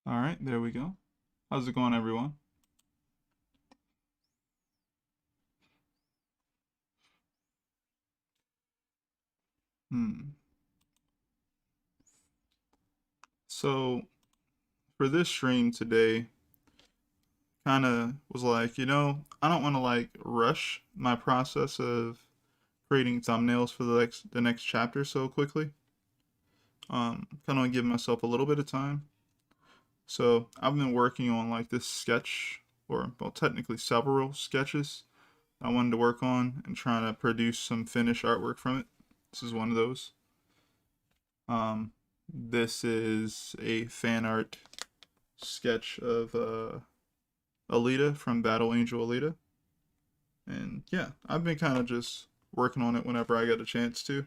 All right, there we go. How's it going, everyone? Hmm. So for this stream today, kind of was like, I don't want to like rush my process of creating thumbnails for the next chapter so quickly. Kind of want to give myself a little bit of time. So I've been working on like this sketch, or well, technically several sketches I wanted to work on and trying to produce some finished artwork from it. This is one of those. Um, this is a fan art sketch of Alita from Battle Angel Alita. And yeah, I've been kind of just working on it whenever I get a chance to.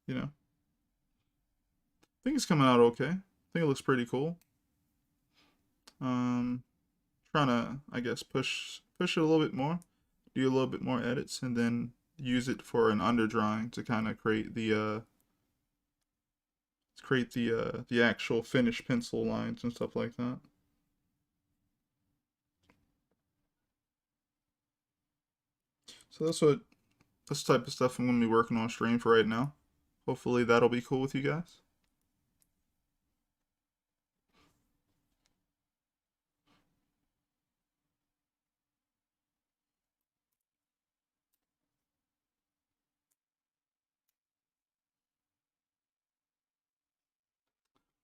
You know, I think it's coming out okay. I think it looks pretty cool. Um, Trying to, I guess, push it a little bit more, do a little bit more edits, and then use it for an underdrawing to kind of create the actual finished pencil lines and stuff like that. So that's the type of stuff I'm gonna be working on stream for right now. Hopefully that'll be cool with you guys.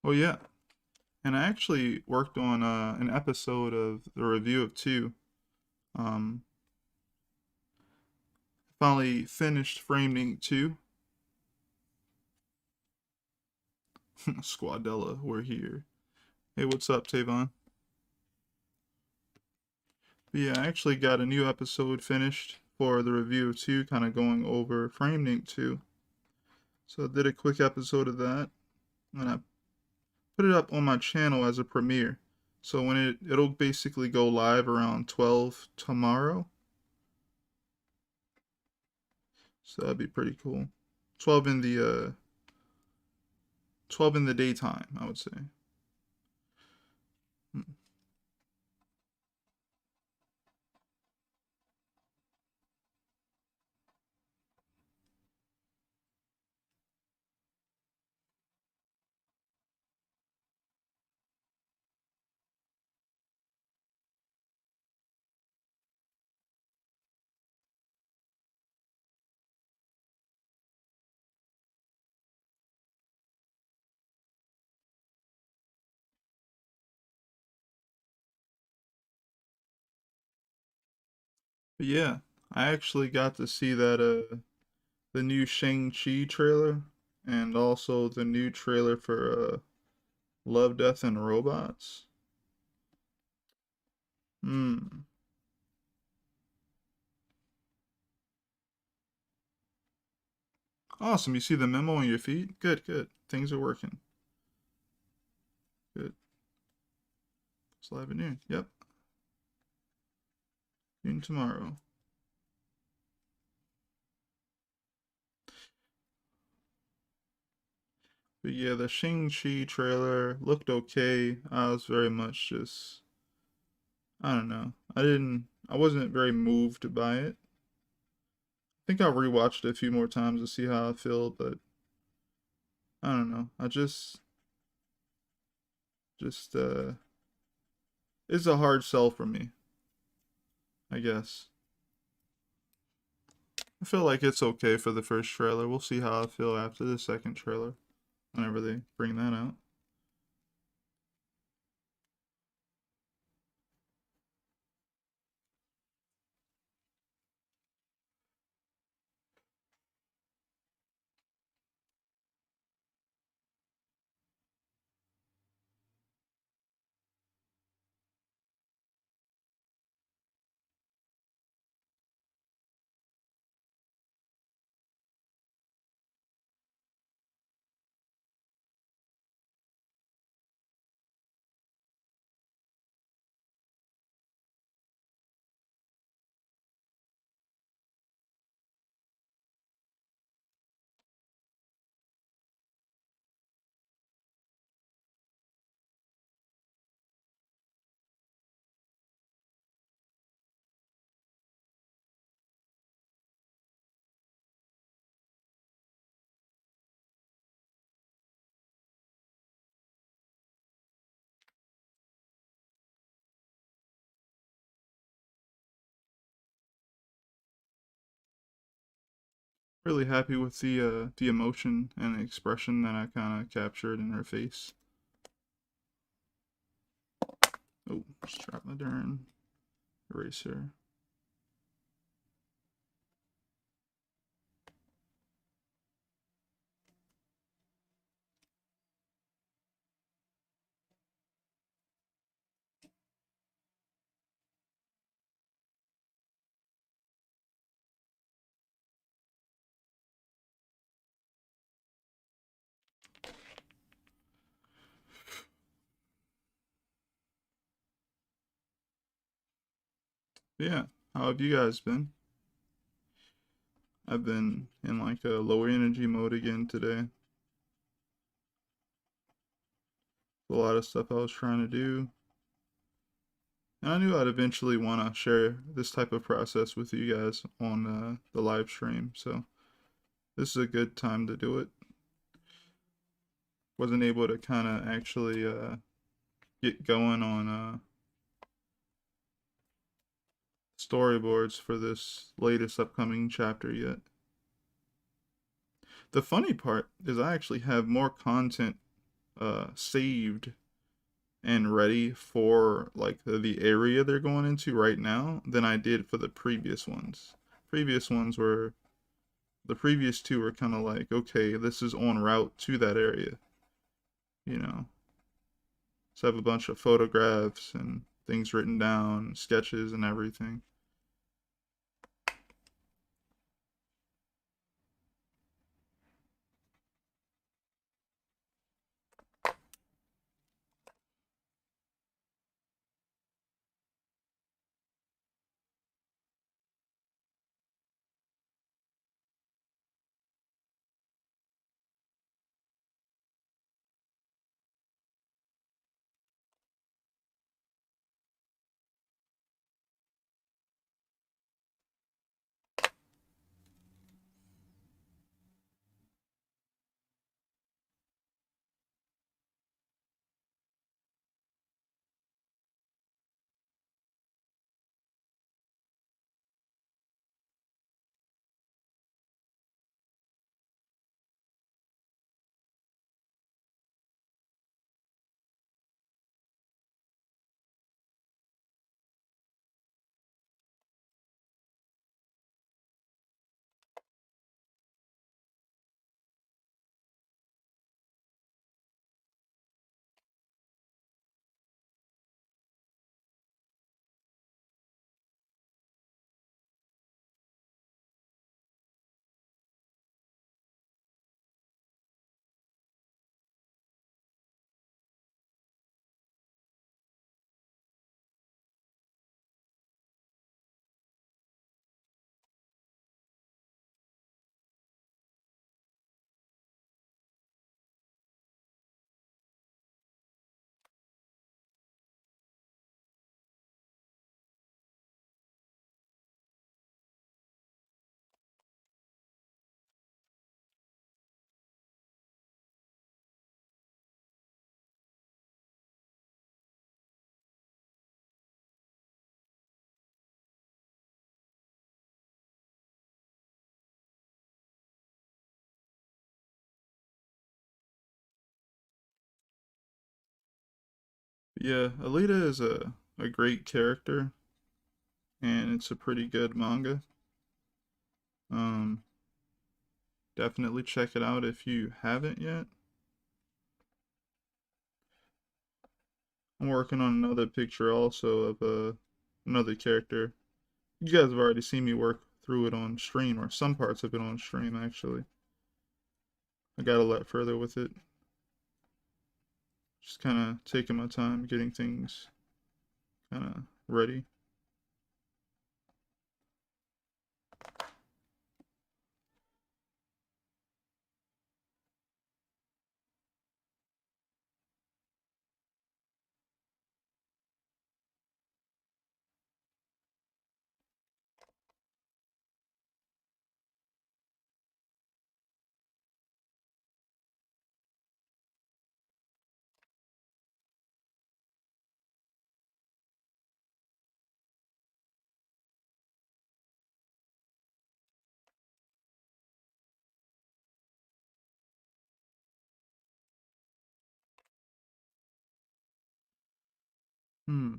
Oh yeah, and I actually worked on an episode of the review of two. Um, Finally finished framing two. Squadella, we're here. Hey, what's up, Tavon? But yeah, I actually got a new episode finished for the review of two, kind of going over framing two. So I did a quick episode of that, and I put it up on my channel as a premiere. So when it'll basically go live around 12 tomorrow. So that'd be pretty cool. 12 in the 12 in the daytime, I would say. Hmm. But yeah, I actually got to see that the new Shang-Chi trailer and also the new trailer for Love, Death and Robots. Hmm. Awesome. You see the memo on your feed? Good, good. Things are working. Good. It's live at noon. Yep. Noon tomorrow. But yeah, the Shang-Chi trailer looked okay. I was very much just, I don't know. I wasn't very moved by it. I think I'll rewatch it a few more times to see how I feel, but I don't know. I just, it's a hard sell for me, I guess. I feel like it's okay for the first trailer. We'll see how I feel after the second trailer, whenever they bring that out. Really happy with the emotion and the expression that I kind of captured in her face. Oh, just dropped my darn eraser. But yeah, how have you guys been? I've been in like a lower energy mode again today. A lot of stuff I was trying to do. And I knew I'd eventually want to share this type of process with you guys on the live stream. So this is a good time to do it. Wasn't able to kind of actually get going on storyboards for this latest upcoming chapter yet. The funny part is I actually have more content saved and ready for like the area they're going into right now than I did for the previous ones. Previous ones were the previous two were kind of like, okay, this is en route to that area, you know. So I have a bunch of photographs and things written down, sketches and everything. Yeah, Alita is a great character and it's a pretty good manga. Um, Definitely check it out if you haven't yet. I'm working on another picture also of another character. You guys have already seen me work through it on stream, or some parts of it on stream actually. I got a lot further with it. Just kind of taking my time getting things kind of ready. Hmm.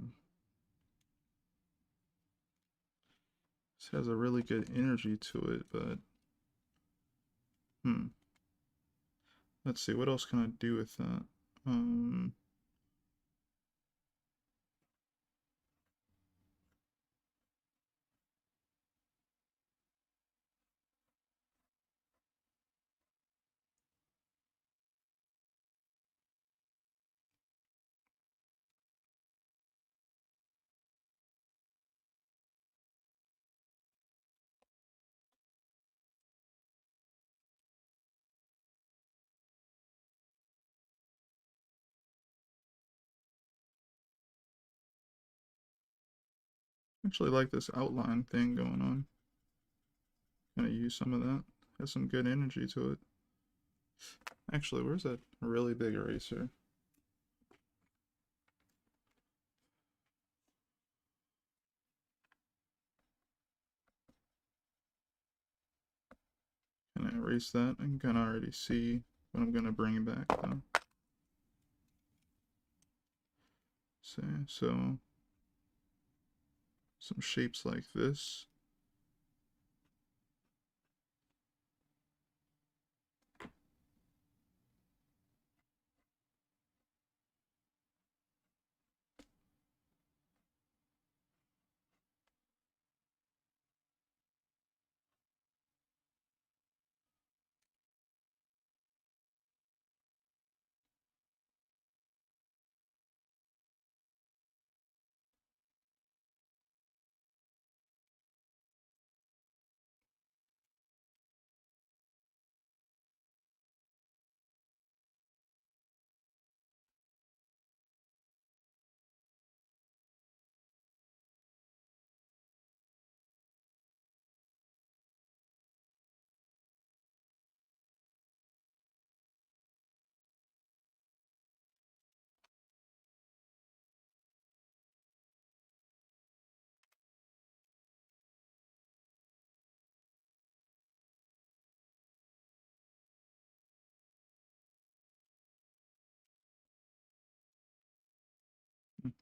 This has a really good energy to it, but hmm. Let's see, what else can I do with that? Um, actually like this outline thing going on. Gonna use some of that. Has some good energy to it. Actually, where's that really big eraser? Can I erase that? I can kind of already see what I'm gonna bring back though. So some shapes like this.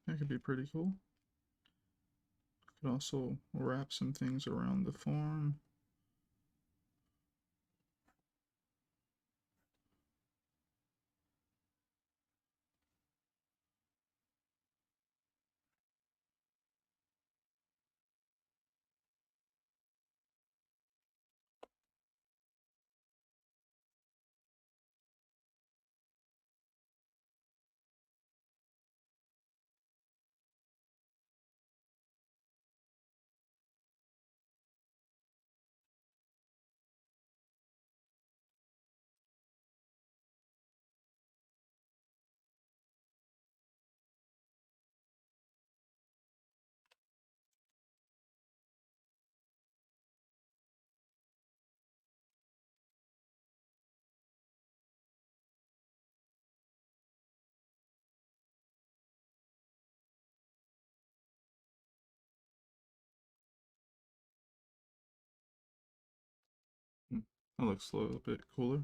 That could be pretty cool. Could also wrap some things around the form. That looks a little bit cooler.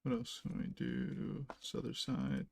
What else can we do to this other side?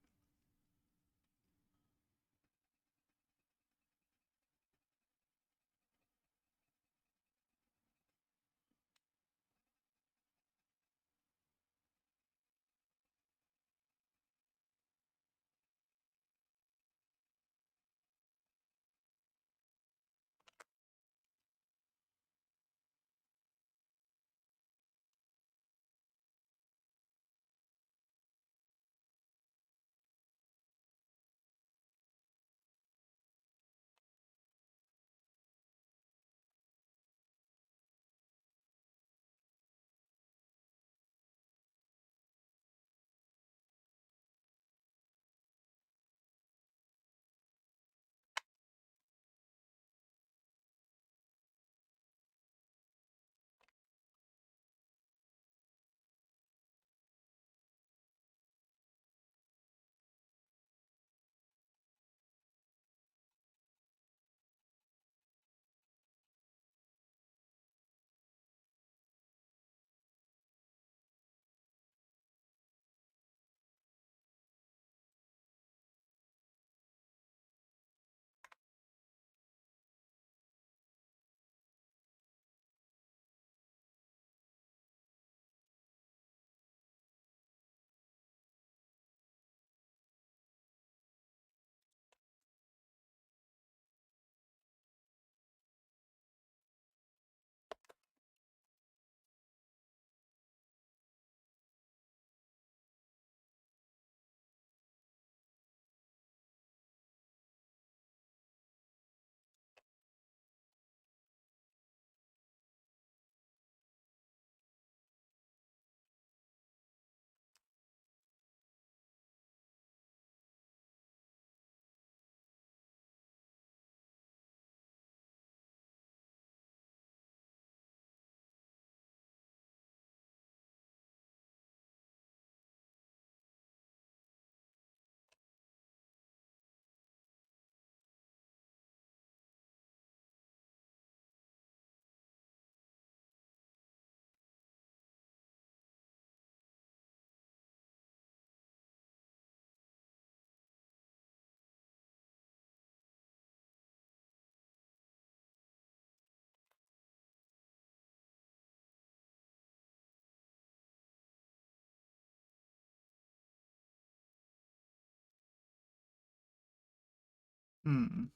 Hmm.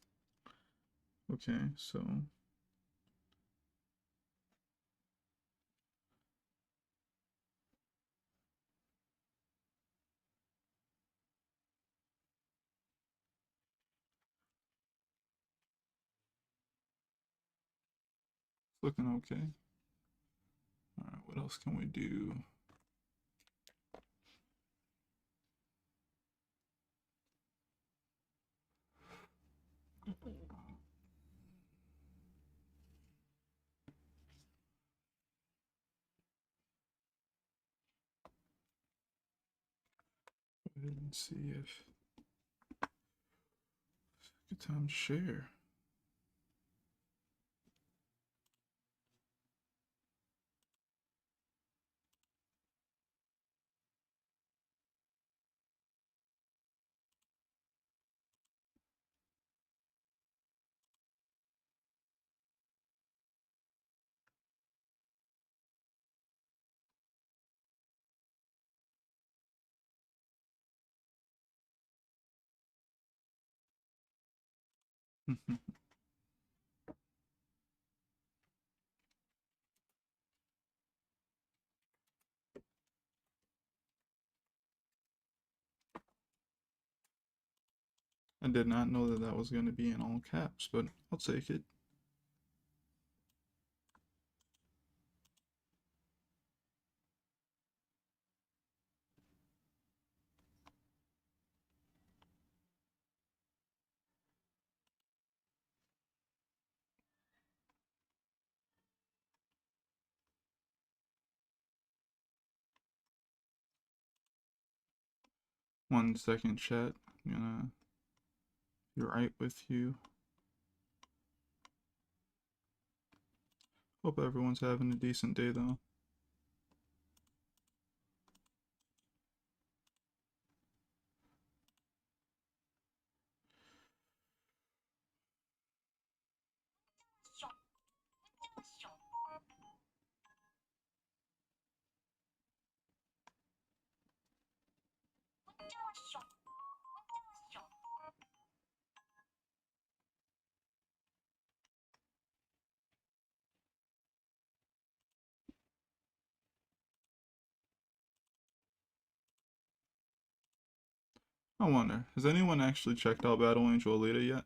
Okay, so looking okay. All right, what else can we do? Go ahead and see if good time to share. I did not know that that was going to be in all caps, but I'll take it. One second, chat. I'm gonna be right with you. Hope everyone's having a decent day, though. I wonder, has anyone actually checked out Battle Angel Alita yet?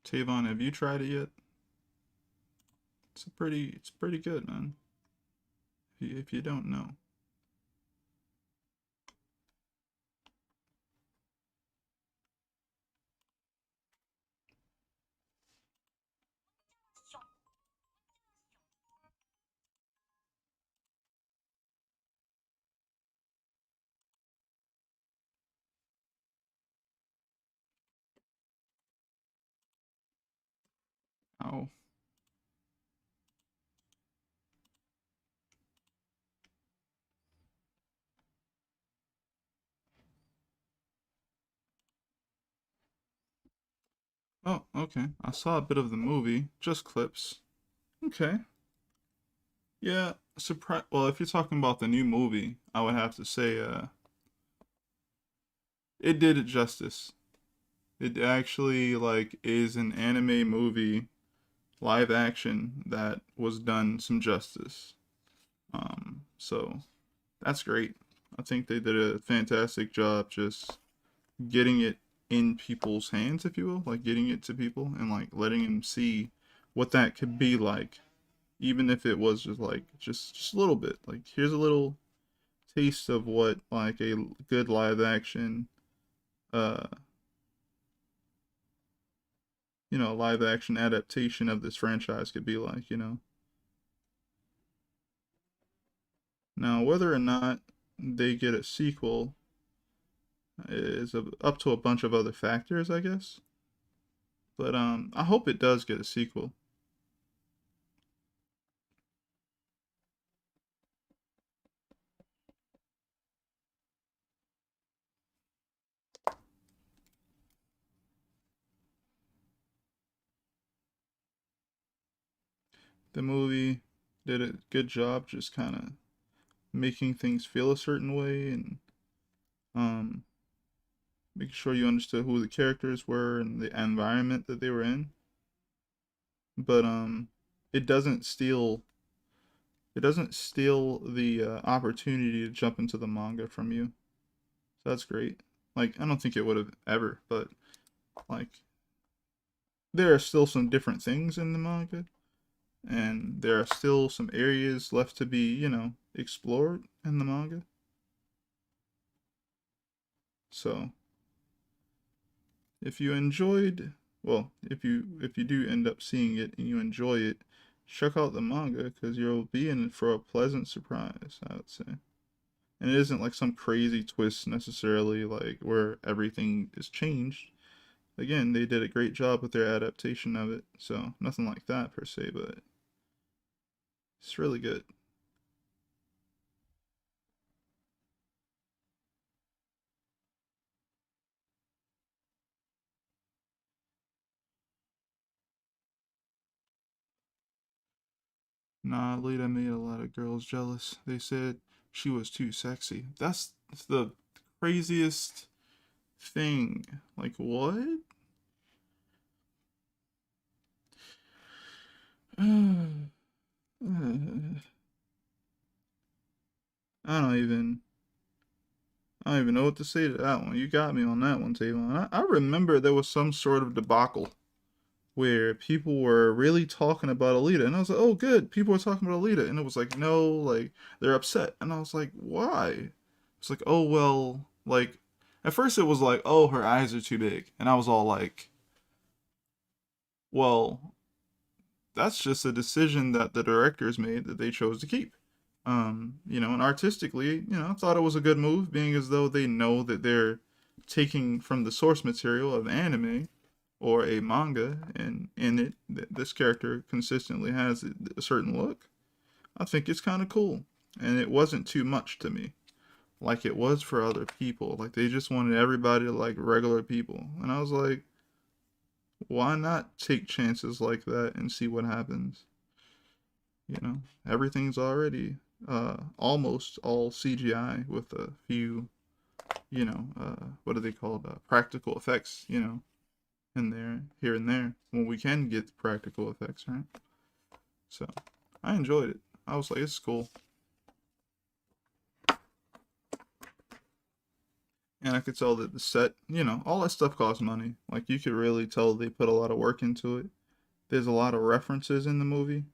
Tavon, have you tried it yet? It's pretty good, man. If you don't know. Oh, oh, okay. I saw a bit of the movie, just clips. Okay. Yeah, surprise. Well, if you're talking about the new movie, I would have to say, it did it justice. It actually like is an anime movie, live action that was done some justice. So that's great. I think they did a fantastic job just getting it in people's hands, if you will, like getting it to people and like letting them see what that could be like, even if it was just like just a little bit. Like here's a little taste of what like a good live action, uh, live action adaptation of this franchise could be like. Now whether or not they get a sequel is up to a bunch of other factors, I guess. But I hope it does get a sequel. The movie did a good job just kind of making things feel a certain way and um making sure you understood who the characters were and the environment that they were in. But it doesn't steal the opportunity to jump into the manga from you. So that's great. Like I don't think it would have ever, but like there are still some different things in the manga, and there are still some areas left to be, explored in the manga. So if you enjoyed, well, if you do end up seeing it and you enjoy it, check out the manga because you'll be in for a pleasant surprise, I would say. And it isn't like some crazy twist necessarily, like where everything is changed. Again, they did a great job with their adaptation of it, so nothing like that per se, but it's really good. Nah, Lita made a lot of girls jealous. They said she was too sexy. That's the craziest thing. Like, what? I don't even I don't even know what to say to that one. You got me on that one, Tavon. I remember there was some sort of debacle where people were really talking about Alita, and I was like, "Oh, good, people are talking about Alita," and it was like, "No, like they're upset," and I was like, "Why?" It's like, "Oh well, like." At first, it was like, "Oh, her eyes are too big," and I was all like, "Well, that's just a decision that the directors made that they chose to keep." And artistically, I thought it was a good move, being as though they know that they're taking from the source material of anime or a manga, and in it, this character consistently has a certain look. I think it's kind of cool, and it wasn't too much to me, like it was for other people. Like they just wanted everybody to like regular people, and I was like, why not take chances like that and see what happens? Everything's already almost all CGI with a few, what are they called? Practical effects, in there, here and there, when we can get practical effects, right? So I enjoyed it. I was like, it's cool. And I could tell that the set, all that stuff costs money. Like you could really tell they put a lot of work into it. There's a lot of references in the movie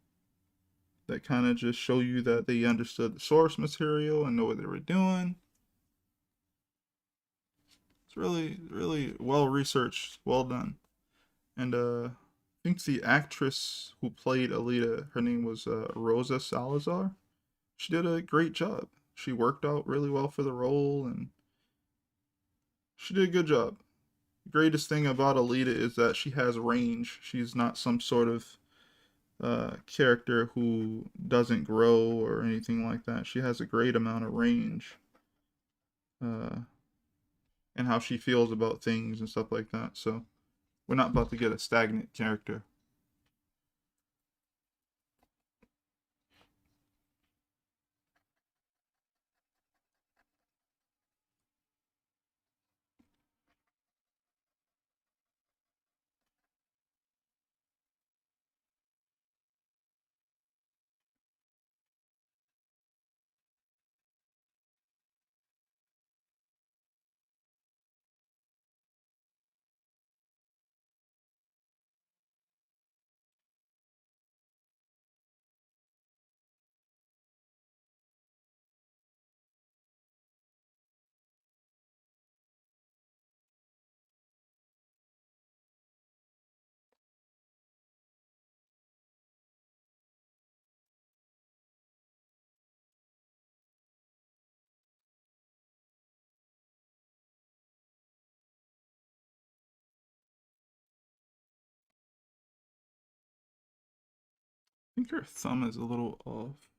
that kind of just show you that they understood the source material and know what they were doing. It's really, really well researched, well done. And I think the actress who played Alita, her name was Rosa Salazar. She did a great job. She worked out really well for the role, and she did a good job. The greatest thing about Alita is that she has range. She's not some sort of character who doesn't grow or anything like that. She has a great amount of range, uh, and how she feels about things and stuff like that. So we're not about to get a stagnant character. I think her thumb is a little off.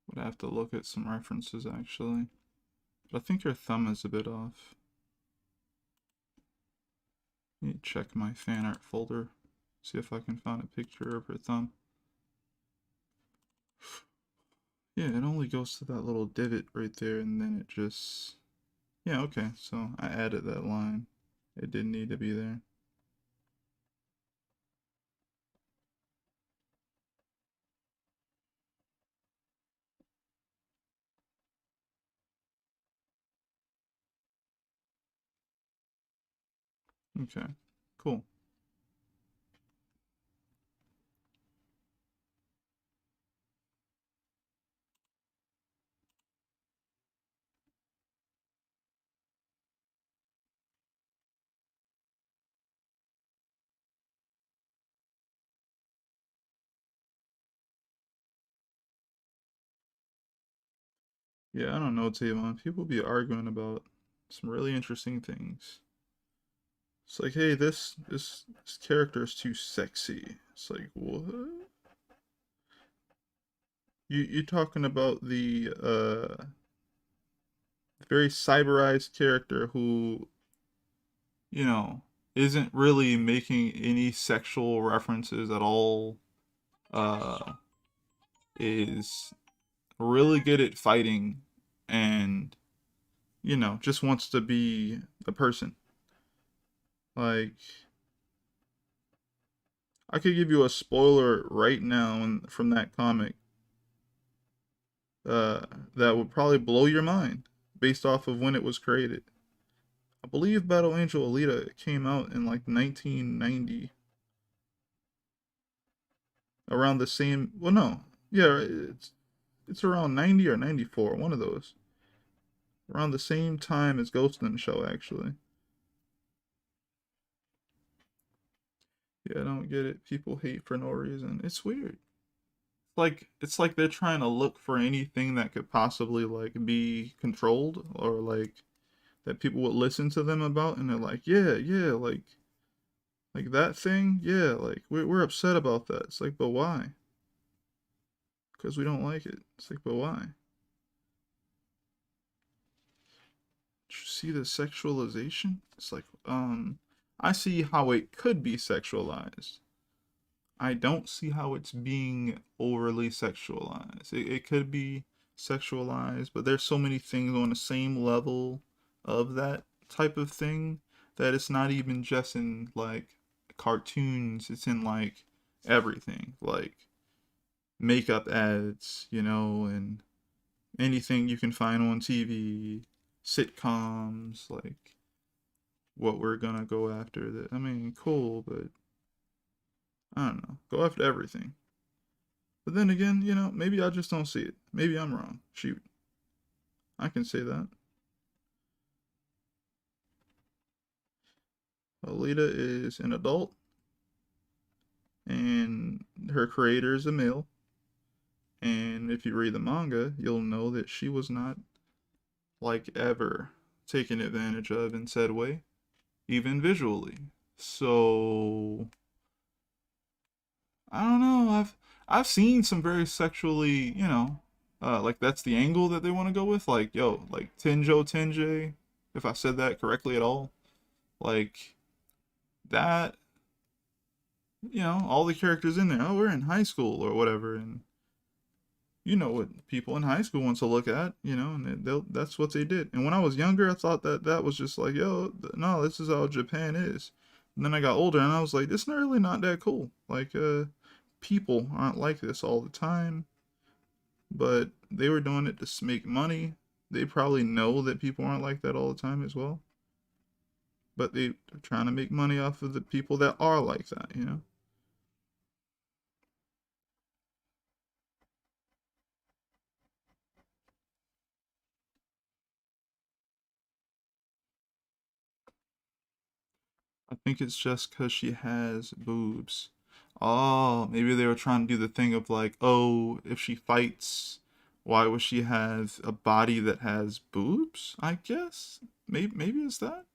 Would have to look at some references actually. But I think her thumb is a bit off. Let me check my fan art folder. See if I can find a picture of her thumb. Yeah, it only goes to that little divot right there, and then it just, Yeah, okay. So I added that line. It didn't need to be there. Okay. Cool. Yeah, I don't know, Tavon. People be arguing about some really interesting things. It's like, hey, this character is too sexy. It's like, what? You talking about the very cyberized character who, you know, isn't really making any sexual references at all, uh, is really good at fighting and, just wants to be a person. Like, I could give you a spoiler right now from that comic, uh, that would probably blow your mind based off of when it was created. I believe Battle Angel Alita came out in like 1990, around the same. Well, no, yeah, it's around 90 or 94, one of those. Around the same time as Ghost in the Shell, actually. Yeah, I don't get it. People hate for no reason. It's weird. It's like they're trying to look for anything that could possibly like be controlled or like that people would listen to them about, and they're like, yeah, yeah, like that thing, yeah, like we're upset about that. It's like, but why? Because we don't like it. It's like, but why? Did you see the sexualization? It's like, I see how it could be sexualized. I don't see how it's being overly sexualized. It could be sexualized, but there's so many things on the same level of that type of thing that it's not even just in like cartoons, it's in like everything. Like makeup ads, and anything you can find on TV, sitcoms, like what we're gonna go after. That I mean, cool, but I don't know. Go after everything. But then again, maybe I just don't see it. Maybe I'm wrong. Shoot, I can say that. Alita is an adult, and her creator is a male. And if you read the manga, you'll know that she was not, like, ever taken advantage of in said way, even visually. So I don't know. I've seen some very sexually, like that's the angle that they want to go with. Like, yo, like Tenjo Tenjei, if I said that correctly at all, like that, all the characters in there. Oh, we're in high school or whatever, and you know what people in high school want to look at, and that's what they did. And when I was younger, I thought that that was just like, yo, no, this is how Japan is. And then I got older, and I was like, this is really not that cool. Like, people aren't like this all the time, but they were doing it to make money. They probably know that people aren't like that all the time as well, but they're trying to make money off of the people that are like that. I think it's just because she has boobs. Oh, maybe they were trying to do the thing of like, oh, if she fights, why would she have a body that has boobs? I guess. Maybe it's that.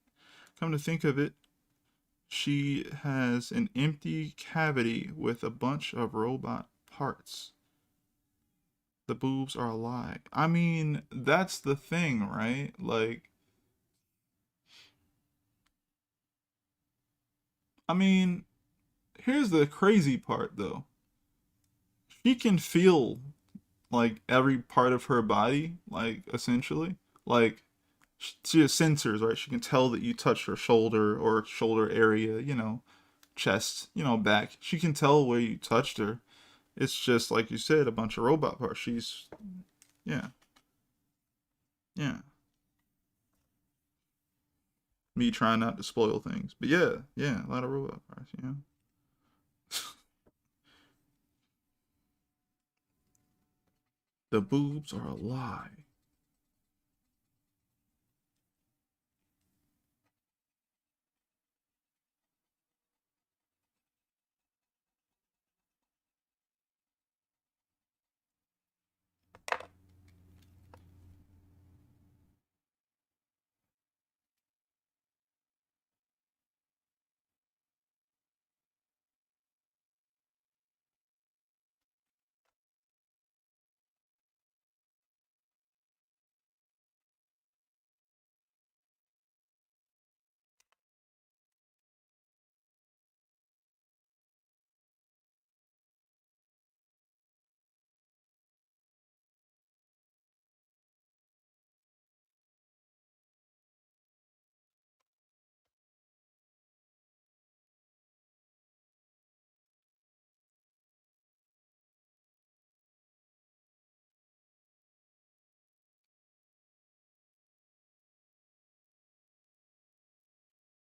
Come to think of it, she has an empty cavity with a bunch of robot parts. The boobs are a lie. I mean, that's the thing, right? Like, I mean, here's the crazy part though. She can feel like every part of her body, like essentially. Like she has sensors, right? She can tell that you touched her shoulder or shoulder area, chest, back. She can tell where you touched her. It's just like you said, a bunch of robot parts. Yeah, yeah. Me trying not to spoil things, but yeah, yeah, a lot of robot parts. The boobs are a lie.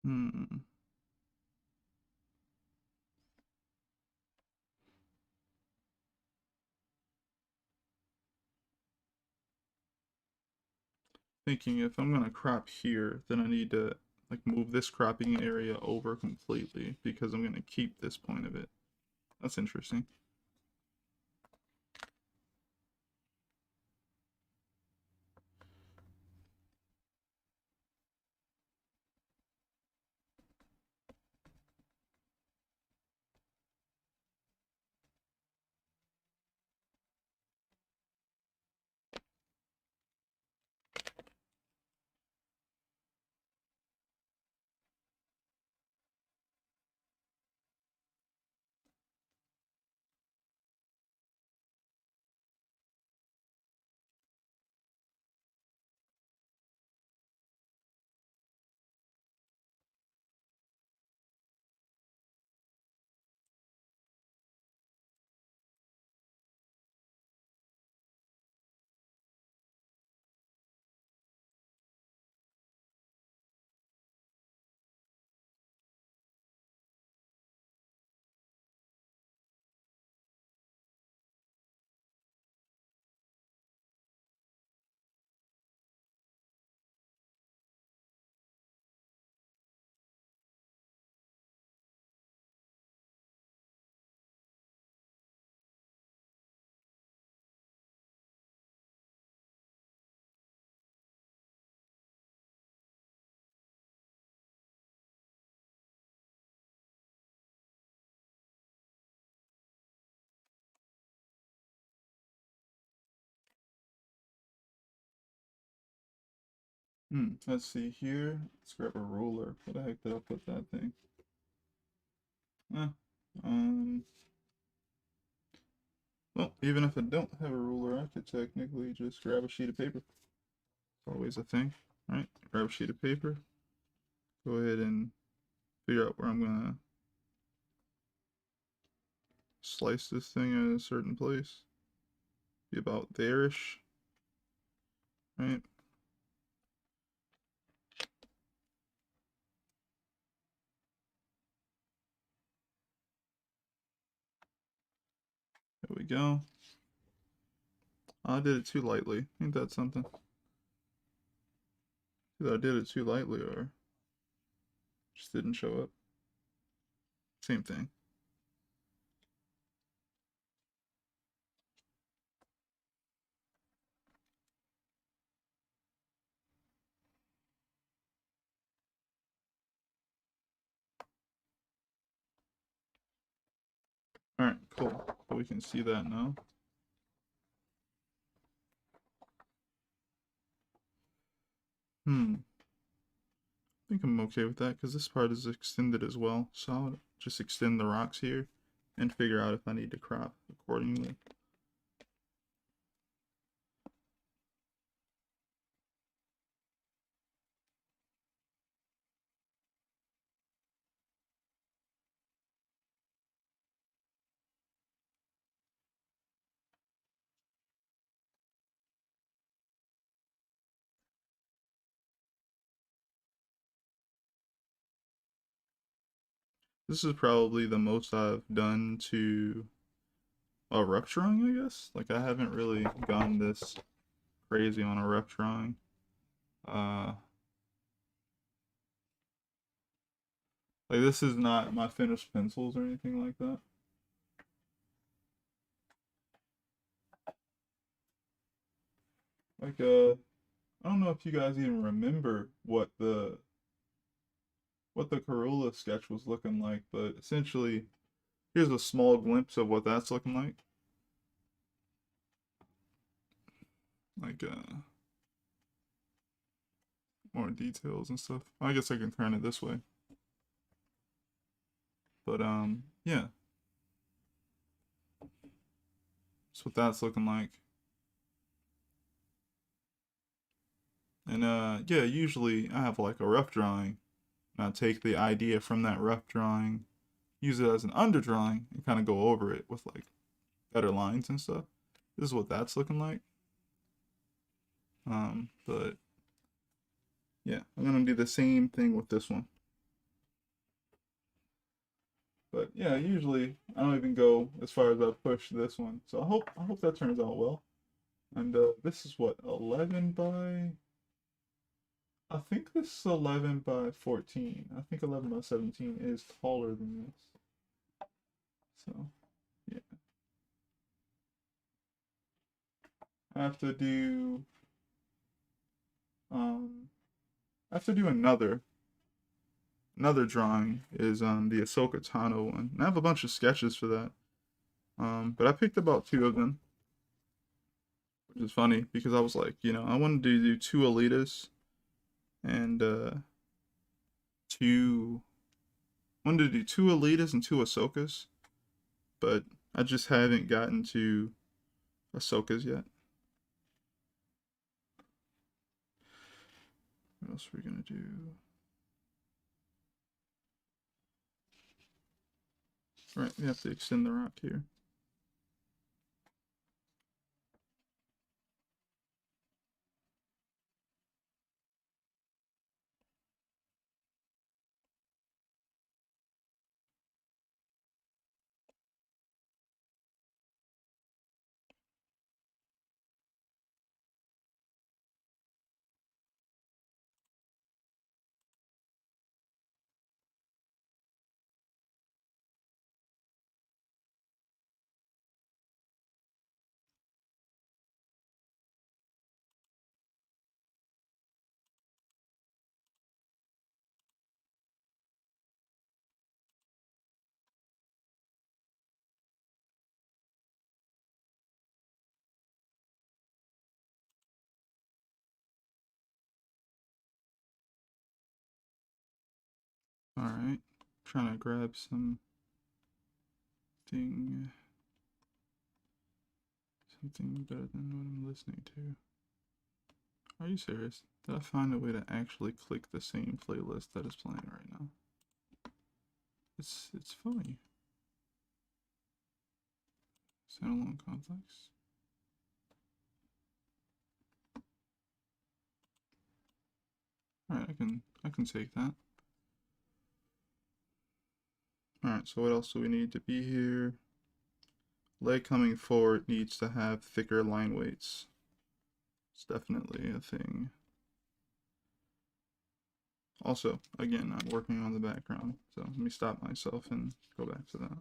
Hmm. Thinking if I'm gonna crop here, then I need to like move this cropping area over completely because I'm gonna keep this point of it. That's interesting. Let's see here. Let's grab a ruler. Where the heck did I put that thing? Eh. Um. Well, even if I don't have a ruler, I could technically just grab a sheet of paper. It's always a thing, right? Grab a sheet of paper. Go ahead and figure out where I'm gonna slice this thing at a certain place. Be about there-ish, right? There we go. I did it too lightly. Ain't that something? Either I did it too lightly or just didn't show up. Same thing. Alright, cool. So we can see that now. I think I'm okay with that because this part is extended as well. So I'll just extend the rocks here and figure out if I need to crop accordingly. This is probably the most I've done to a rough drawing, I guess. Like I haven't really gone this crazy on a rough drawing. Uh, like this is not my finished pencils or anything like that. Like I don't know if you guys even remember what the Corolla sketch was looking like, but essentially here's a small glimpse of what that's looking like. Like more details and stuff. I guess I can turn it this way. But yeah, that's what that's looking like. And yeah, usually I have like a rough drawing. And I take the idea from that rough drawing, use it as an underdrawing, and kind of go over it with like better lines and stuff. This is what that's looking like. But yeah, I'm gonna do the same thing with this one. But yeah, usually I don't even go as far as I push this one. So I hope that turns out well. And this is what 11 by. I think this is 11 by 14. I think 11 by 17 is taller than this. So yeah, I have to do um I have to do another drawing is the Ahsoka Tano one. And I have a bunch of sketches for that. But I picked about two of them, which is funny because I was like, I wanted to do two Elitas and two wanted to do two Elitas and two Ahsokas, but I just haven't gotten to Ahsokas yet. What else are we gonna do? All right, we have to extend the rock here. All right, trying to grab something better than what I'm listening to. Are you serious? Did I find a way to actually click the same playlist that is playing right now? It's funny. Standalone complex. Alright, I can take that. Alright, so what else do we need to be here? Leg coming forward needs to have thicker line weights. It's definitely a thing. Also, again, I'm working on the background, so let me stop myself and go back to that.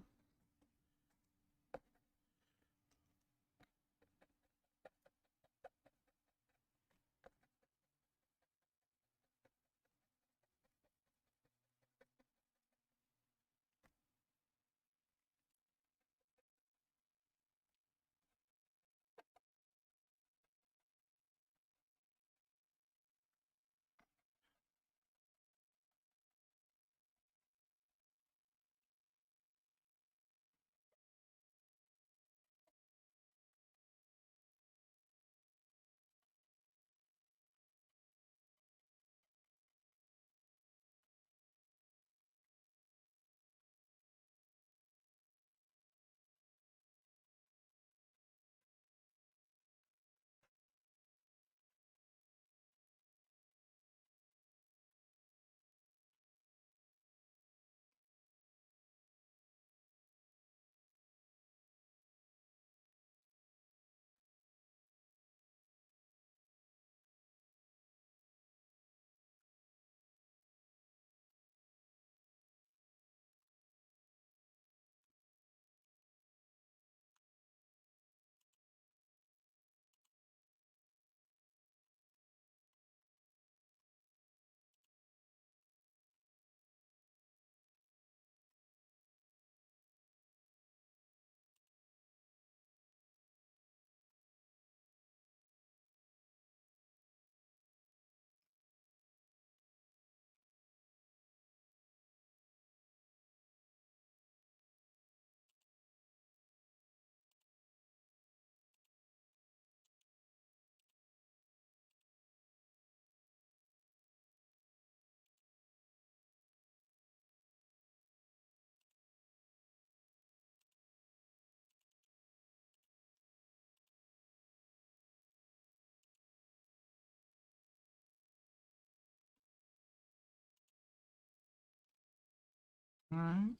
Alright.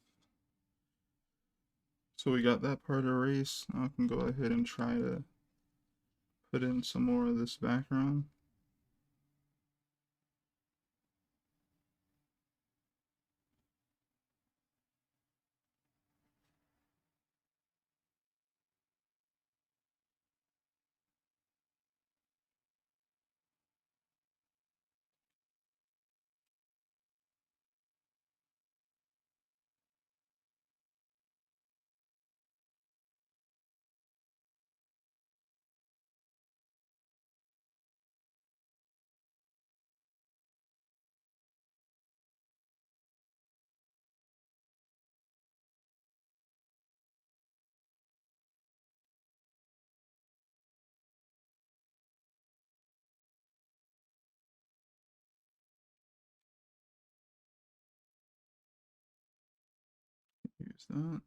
So we got that part erased. Now I can go ahead and try to put in some more of this background. Use that.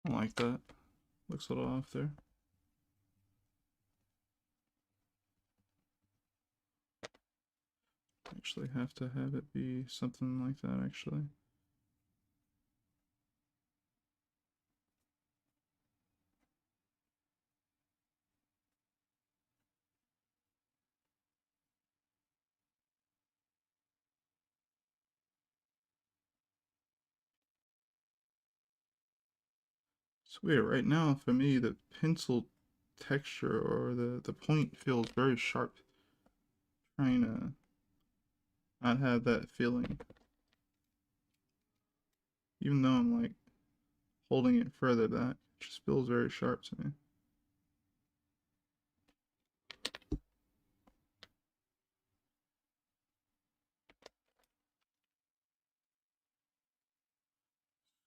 I like that. Looks a little off there. Actually have to have it be something like that actually. It's weird. Right now for me the pencil texture or the point feels very sharp. Trying to not have that feeling. Even though I'm like holding it further back, it just feels very sharp to me.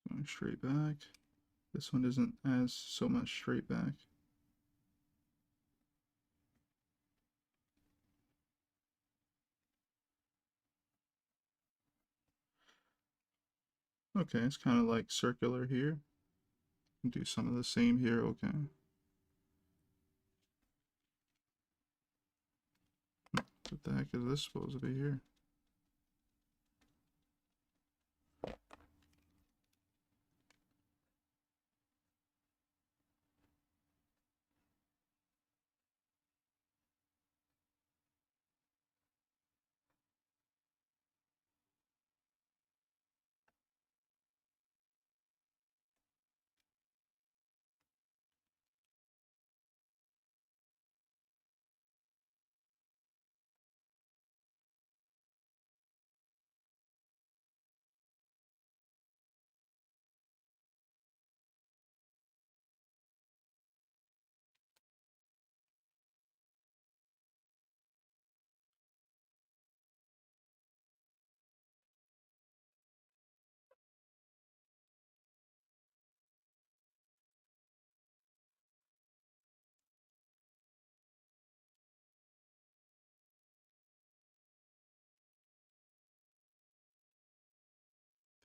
Going straight back. This one isn't as so much straight back. Okay, it's kind of like circular here. Do some of the same here, okay. What the heck is this supposed to be here?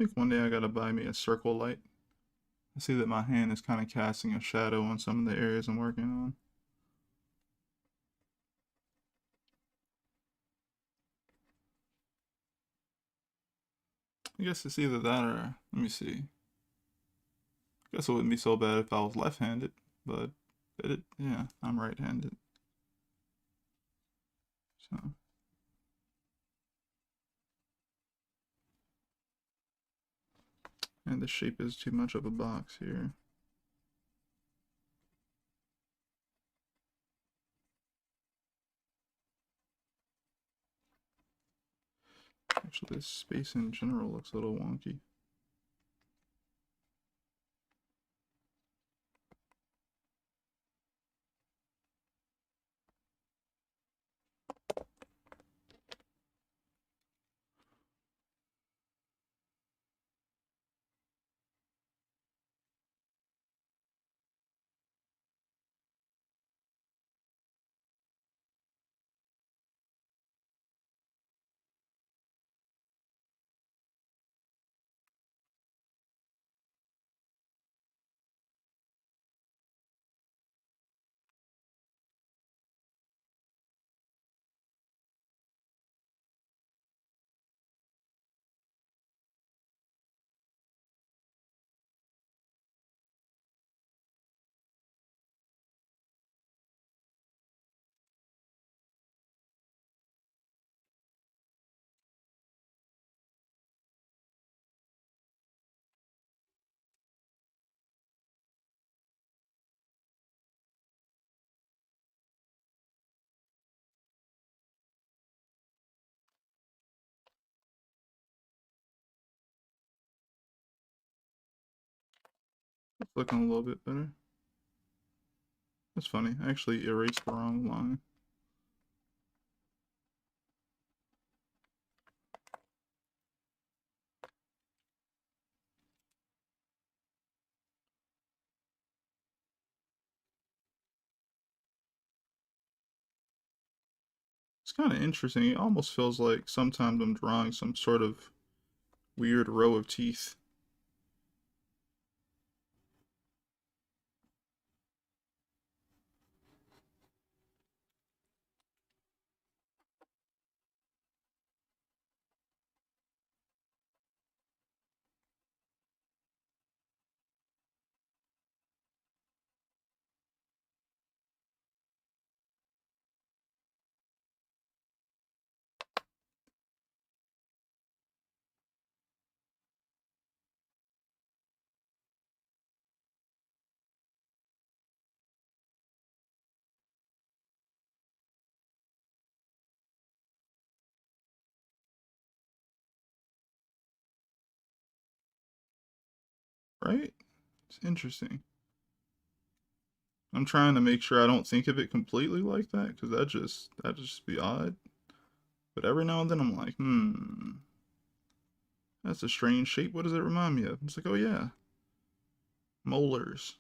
I think one day I gotta buy me a circle light. I see that my hand is kind of casting a shadow on some of the areas I'm working on. I guess it's either that or, let me see. Guess it wouldn't be so bad if I was left-handed, but yeah, I'm right-handed. So, and the shape is too much of a box here. Actually, this space in general looks a little wonky. It's looking a little bit better. That's funny. I actually erased the wrong line. It's kind of interesting. It almost feels like sometimes I'm drawing some sort of weird row of teeth. Right? It's interesting. I'm trying to make sure I don't think of it completely like that, because that'd just be odd. But every now and then I'm like, that's a strange shape. What does it remind me of? It's like, oh yeah, molars.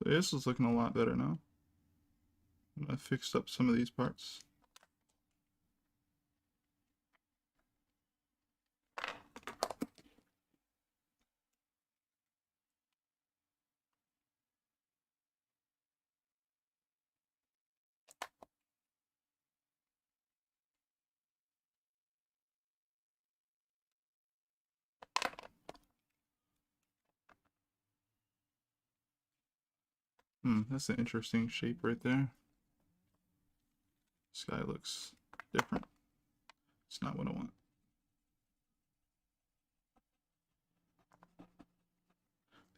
So this is looking a lot better now. I fixed up some of these parts. That's an interesting shape right there. Sky looks different. It's not what I want.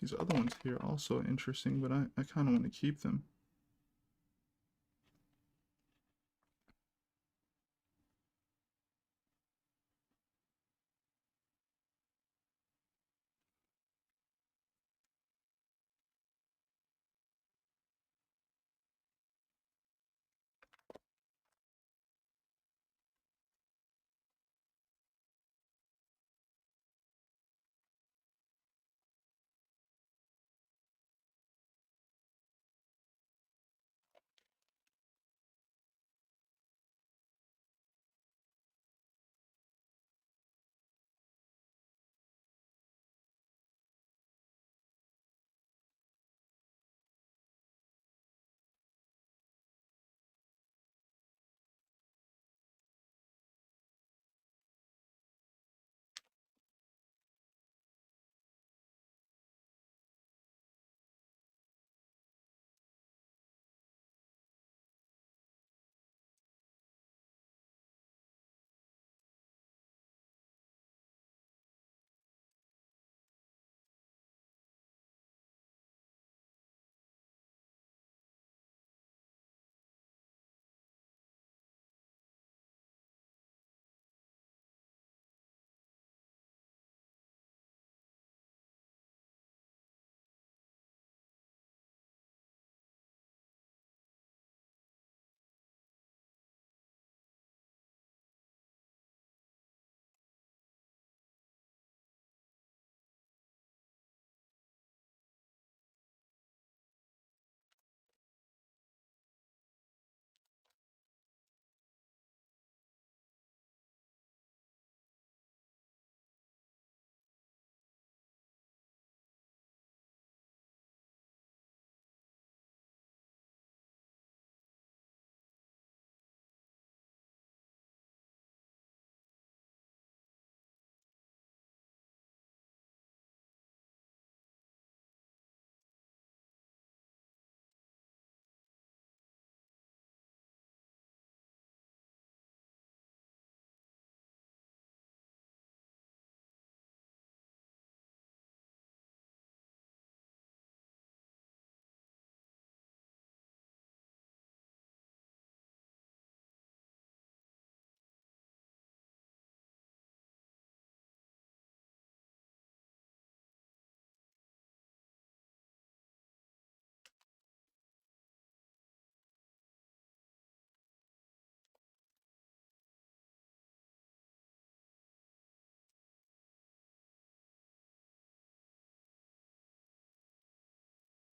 These other ones here are also interesting, but I kind of want to keep them.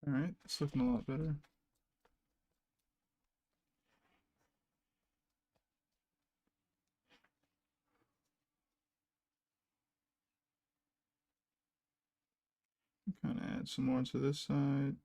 All right, it's looking a lot better. Kind of add some more to this side.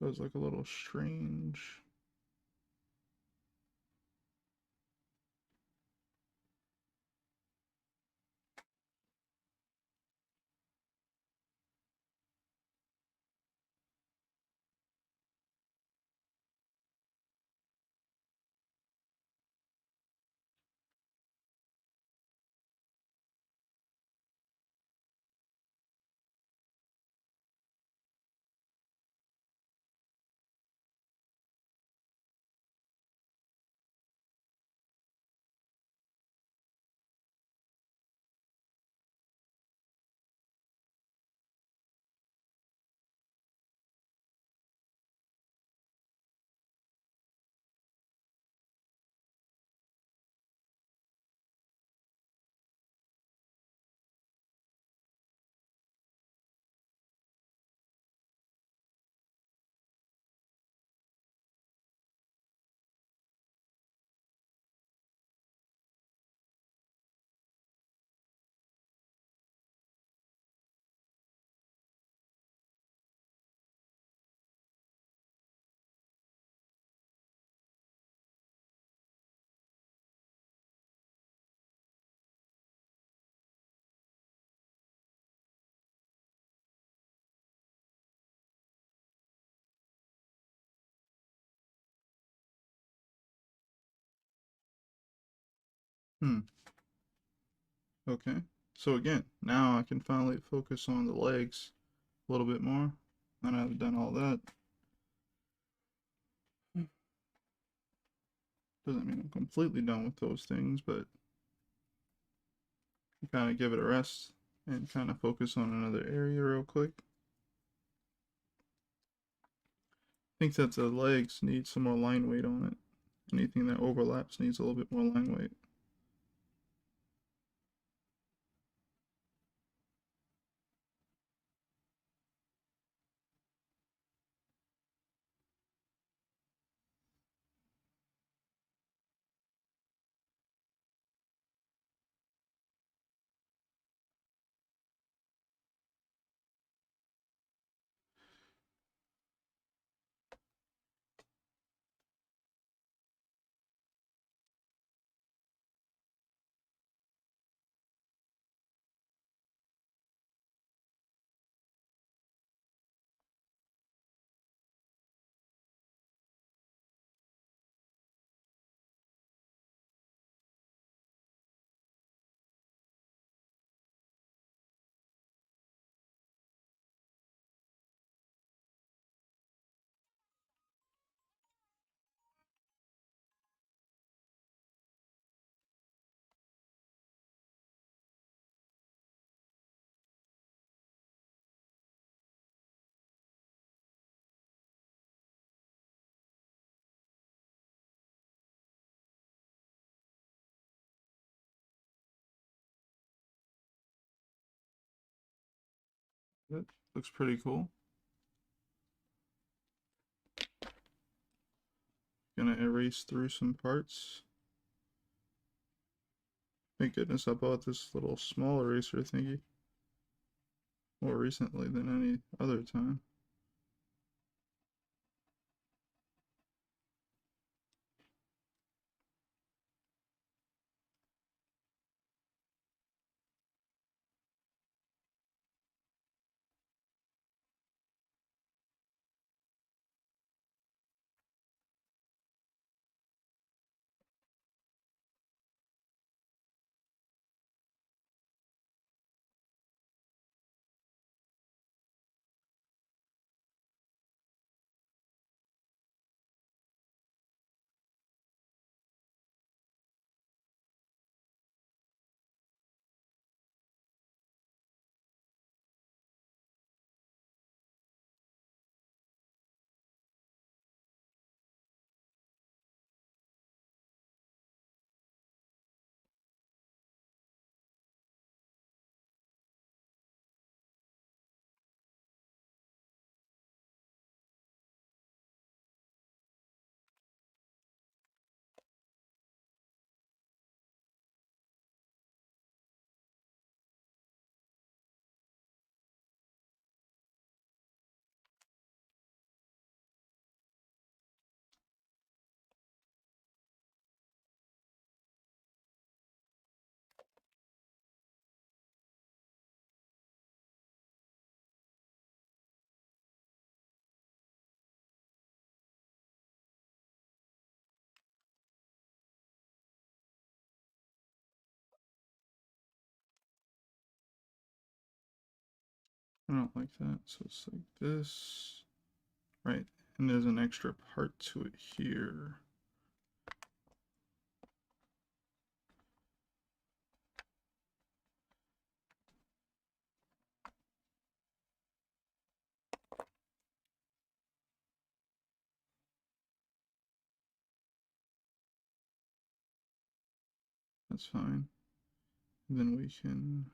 Feels like a little strange. Hmm. Okay. So again, now I can finally focus on the legs a little bit more. And I've done all that. Doesn't mean I'm completely done with those things, but kind of give it a rest and kind of focus on another area real quick. I think that the legs need some more line weight on it. Anything that overlaps needs a little bit more line weight. That looks pretty cool. Gonna erase through some parts. Thank goodness I bought this little small eraser thingy more recently than any other time. I don't like that. So it's like this. Right. And there's an extra part to it here. That's fine. And then we can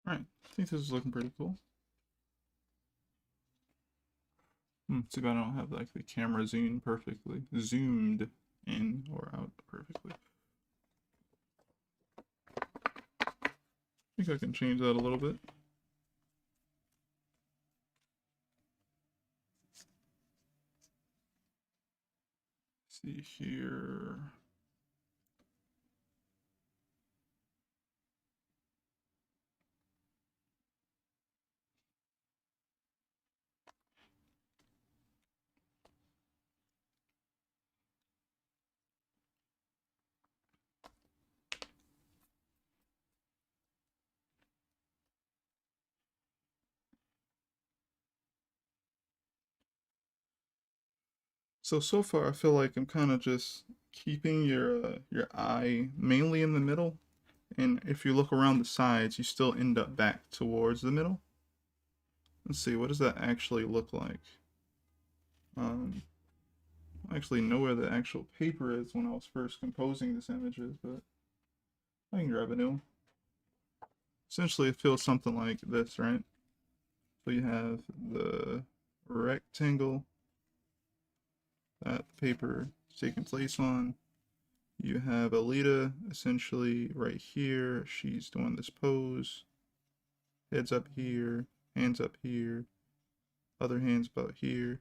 Alright, I think this is looking pretty cool. Too bad I don't have like the camera zoomed in or out perfectly. I think I can change that a little bit. See here. So far I feel like I'm kind of just keeping your eye mainly in the middle, and if you look around the sides, you still end up back towards the middle. Let's see, what does that actually look like? I actually know where the actual paper is when I was first composing this images, but I can grab a new one. Essentially, it feels something like this, right? So you have the rectangle that the paper is taking place on. You have Alita essentially right here. She's doing this pose. Heads up here, hands up here, other hands about here.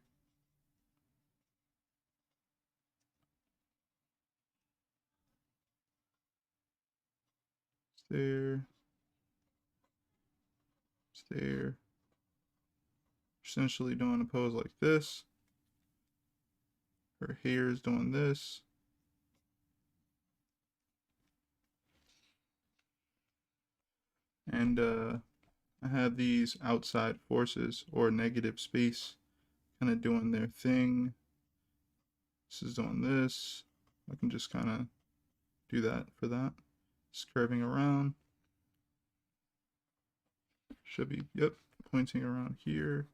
There, there. Essentially doing a pose like this. Her hair is doing this. And I have these outside forces or negative space kind of doing their thing. This is doing this. I can just kind of do that for that. Just curving around. Should be, yep, pointing around here.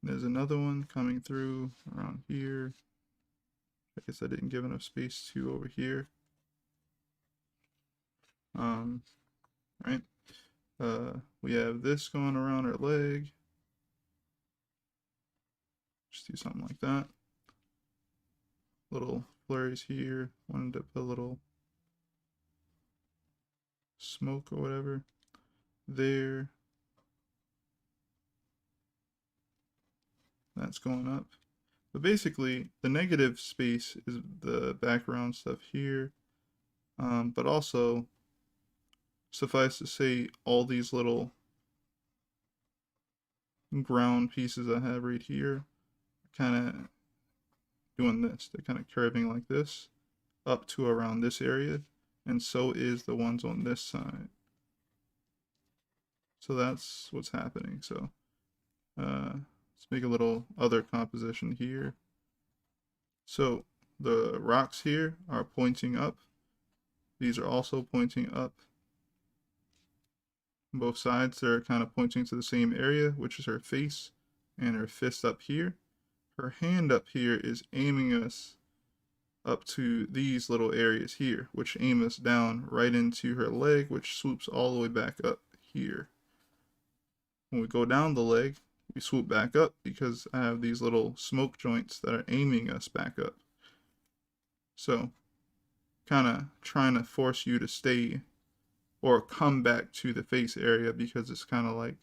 There's another one coming through around here. I guess I didn't give enough space to over here. Right. We have this going around her leg. Just do something like that. Little flurries here. Wanted to put a little smoke or whatever there. That's going up. But basically, the negative space is the background stuff here. But also, suffice to say, all these little ground pieces I have right here kind of doing this. They're kind of curving like this up to around this area. And so is the ones on this side. So that's what's happening. So let's make a little other composition here. So the rocks here are pointing up. These are also pointing up. On both sides, they're kind of pointing to the same area, which is her face and her fist up here. Her hand up here is aiming us up to these little areas here, which aim us down right into her leg, which swoops all the way back up here. When we go down the leg, we swoop back up because I have these little smoke joints that are aiming us back up. So, kind of trying to force you to stay or come back to the face area because it's kind of like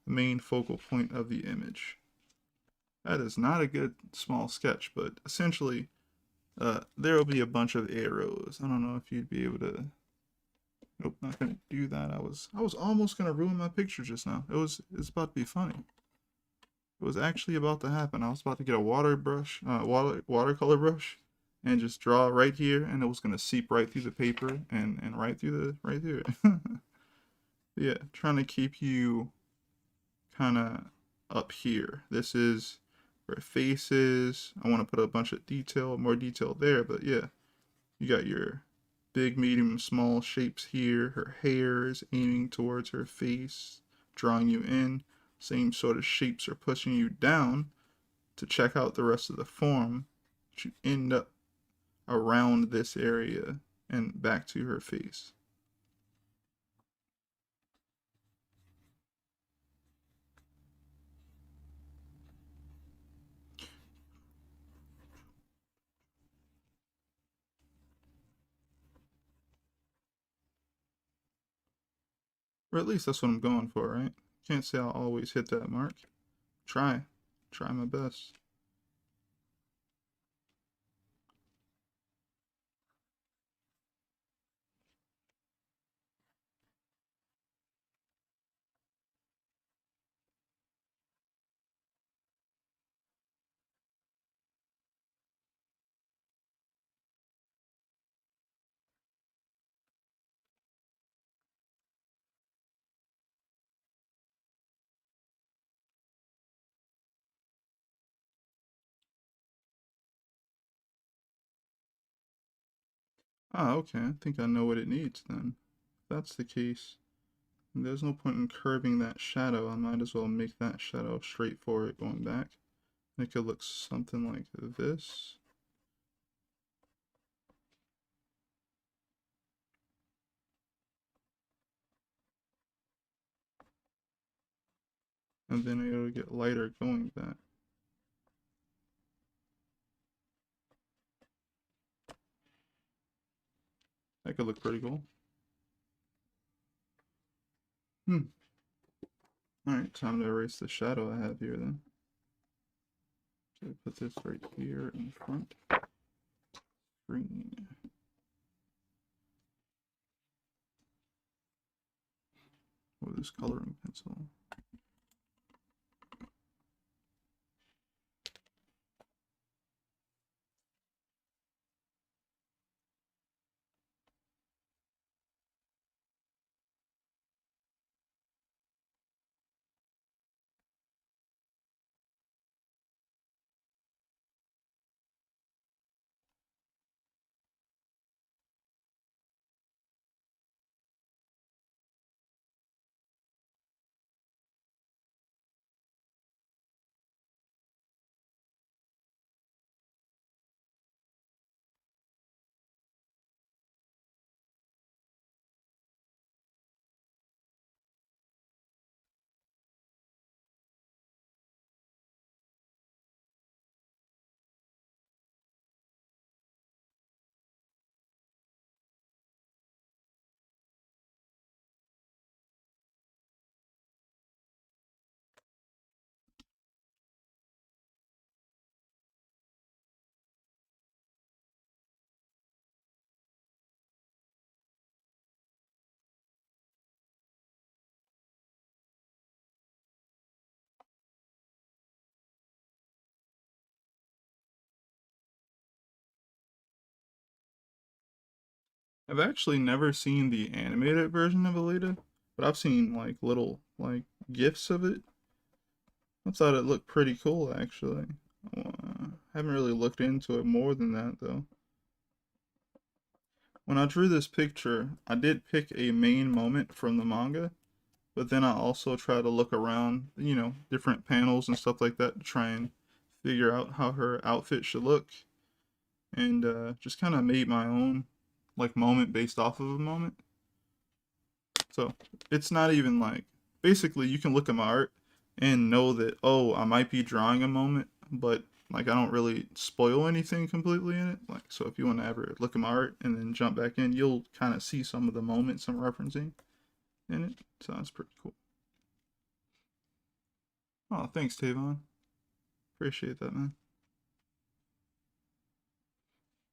the main focal point of the image. That is not a good small sketch, but essentially there will be a bunch of arrows. I don't know if you'd be able to. Nope, not gonna do that. I was almost gonna ruin my picture just now. It's about to be funny. It was actually about to happen. I was about to get a watercolor brush, and just draw right here, and it was gonna seep right through the paper and right through it. Yeah, trying to keep you kind of up here. This is where face is. I want to put a bunch of more detail there, but yeah, you got your big, medium, small shapes here. Her hair is aiming towards her face, drawing you in. Same sort of shapes are pushing you down to check out the rest of the form. But you end up around this area and back to her face. Or at least that's what I'm going for, right? Can't say I'll always hit that mark. Try my best. Ah, okay, I think I know what it needs then. If that's the case, there's no point in curving that shadow. I might as well make that shadow straight forward going back. It could look something like this. And then it'll get lighter going back. That could look pretty cool. Alright, time to erase the shadow I have here then. So put this right here in front. Screen. With this coloring pencil. I've actually never seen the animated version of Alita, but I've seen like little like gifs of it. I thought it looked pretty cool actually. Haven't really looked into it more than that though. When I drew this picture, I did pick a main moment from the manga, but then I also try to look around, different panels and stuff like that to try and figure out how her outfit should look, and just kind of made my own like moment based off of a moment. So it's not even like basically you can look at my art and know that oh I might be drawing a moment, but like I don't really spoil anything completely in it. Like so if you want to ever look at my art and then jump back in, you'll kind of see some of the moments I'm referencing in it. So that's pretty cool. Oh, thanks, Tavon. Appreciate that, man.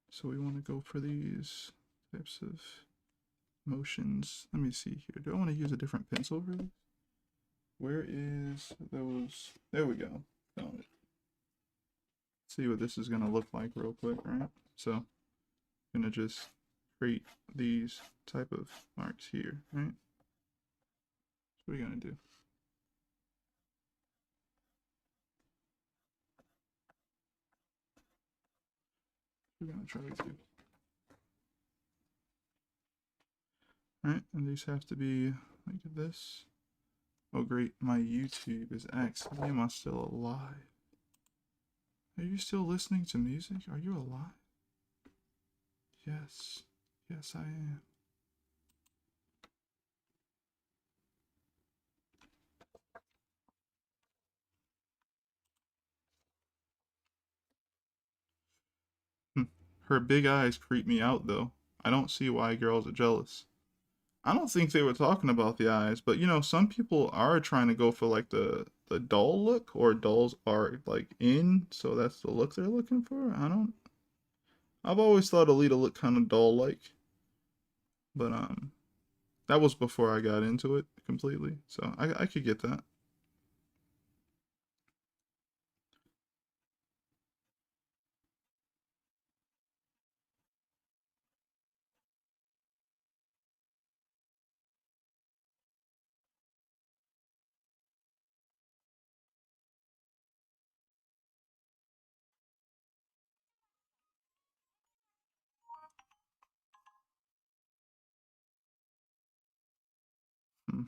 So we want to go for these types of motions. Let me see here. Do I want to use a different pencil for this? Where is those? There we go. Found it. See what this is going to look like real quick, right? So I'm going to just create these type of marks here, right? So what are you going to do? We're going to try to do. Alright, and these have to be like this. Oh great, my YouTube is active. Am I still alive? Are you still listening to music? Are you alive? Yes. Yes, I am. Her big eyes creep me out though. I don't see why girls are jealous. I don't think they were talking about the eyes, but some people are trying to go for like the doll look, or dolls are like in, so that's the look they're looking for. I've always thought Alita looked kind of doll like, but that was before I got into it completely, so I could get that.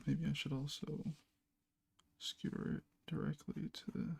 Maybe I should also skewer it directly to the.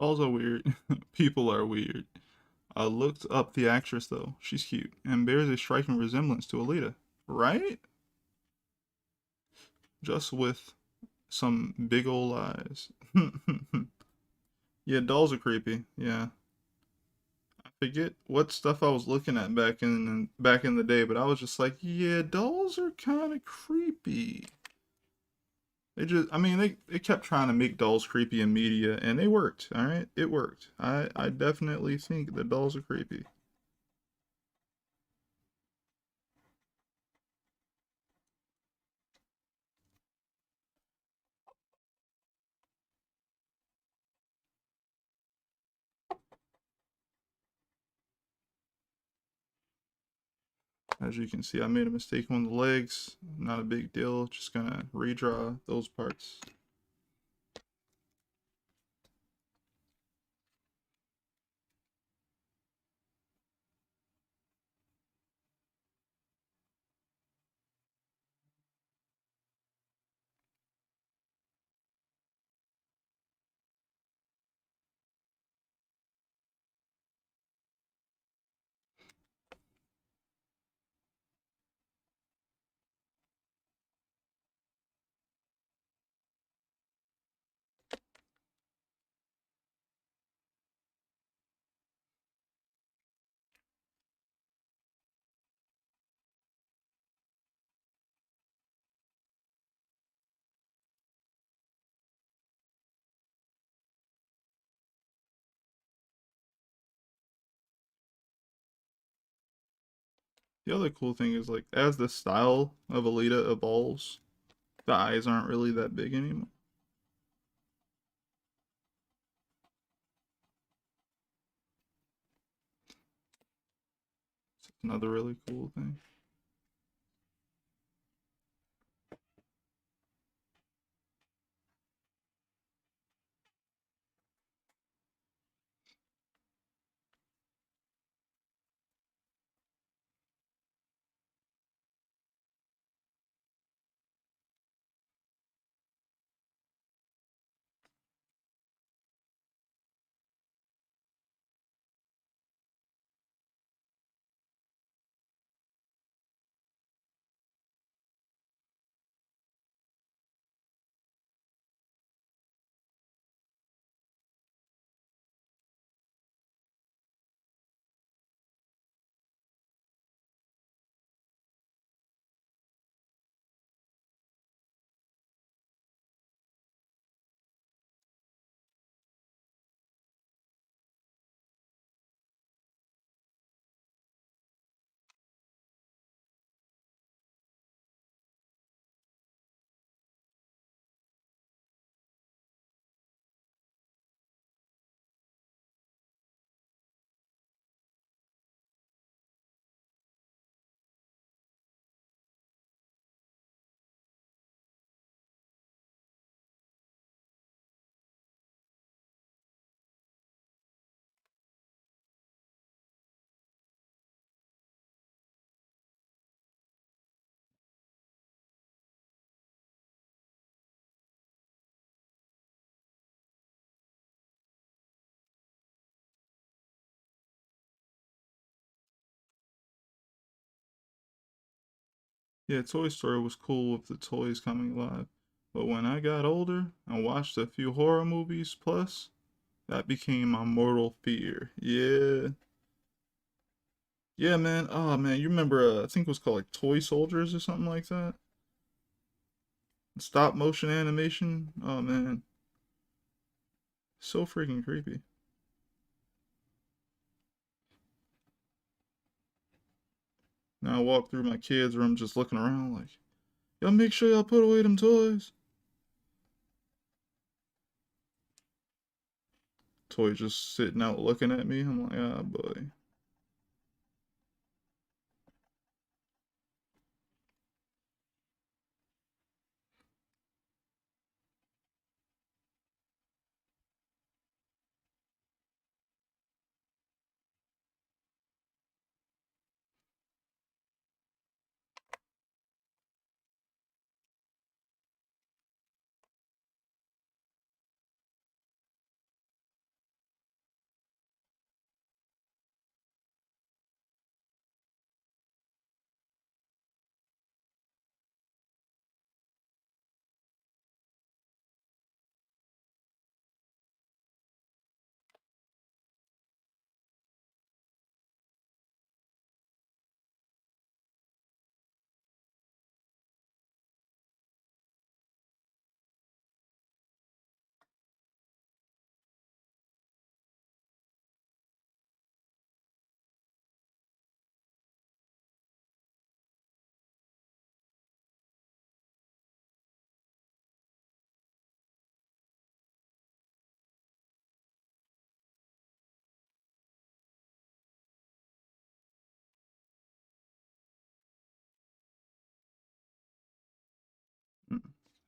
Also weird. People are weird. I looked up the actress though. She's cute and bears a striking resemblance to Alita, right? Just with some big old eyes. Yeah, dolls are creepy. Yeah. I forget what stuff I was looking at back in the day, but I was just like, yeah, dolls are kind of creepy. They just, I mean, they kept trying to make dolls creepy in media, and they worked. All right, it worked. I definitely think the dolls are creepy. As you can see, I made a mistake on the legs. Not a big deal. Just gonna redraw those parts. The other cool thing is like as the style of Alita evolves, the eyes aren't really that big anymore. It's another really cool thing. Yeah, Toy Story was cool with the toys coming live. But when I got older and watched a few horror movies plus, that became my mortal fear. Yeah. Yeah, man. Oh, man. You remember, I think it was called like Toy Soldiers or something like that? Stop motion animation. Oh, man. So freaking creepy. Now I walk through my kids' room just looking around like, y'all make sure y'all put away them toys. Toy just sitting out looking at me. I'm like, ah, boy.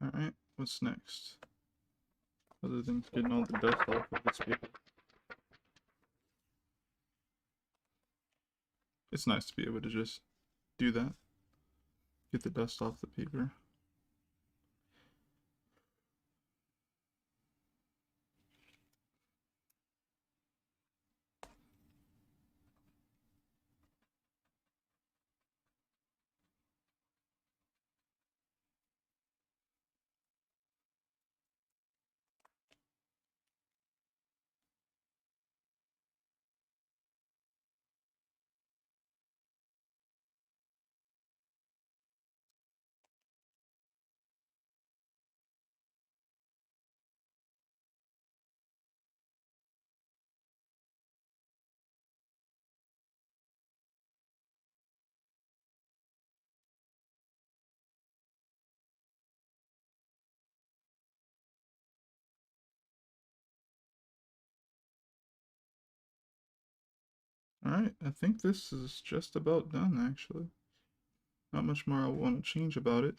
Alright, what's next? Other than getting all the dust off of this paper. It's nice to be able to just do that. Get the dust off the paper. Alright, I think this is just about done actually. Not much more I want to change about it.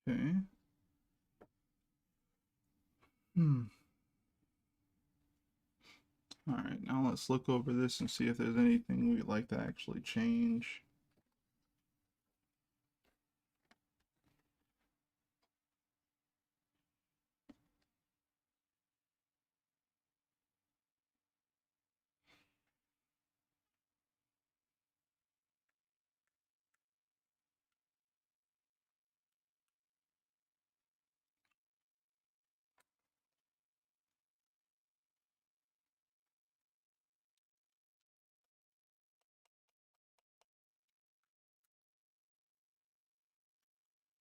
Okay. Alright, now let's look over this and see if there's anything we'd like to actually change.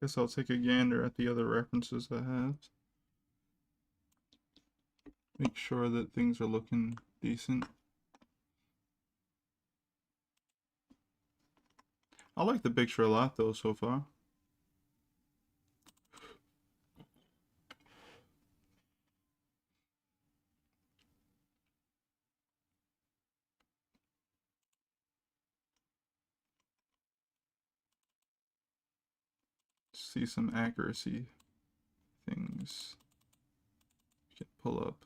Guess I'll take a gander at the other references I have. Make sure that things are looking decent. I like the picture a lot though so far. See some accuracy things you can pull up.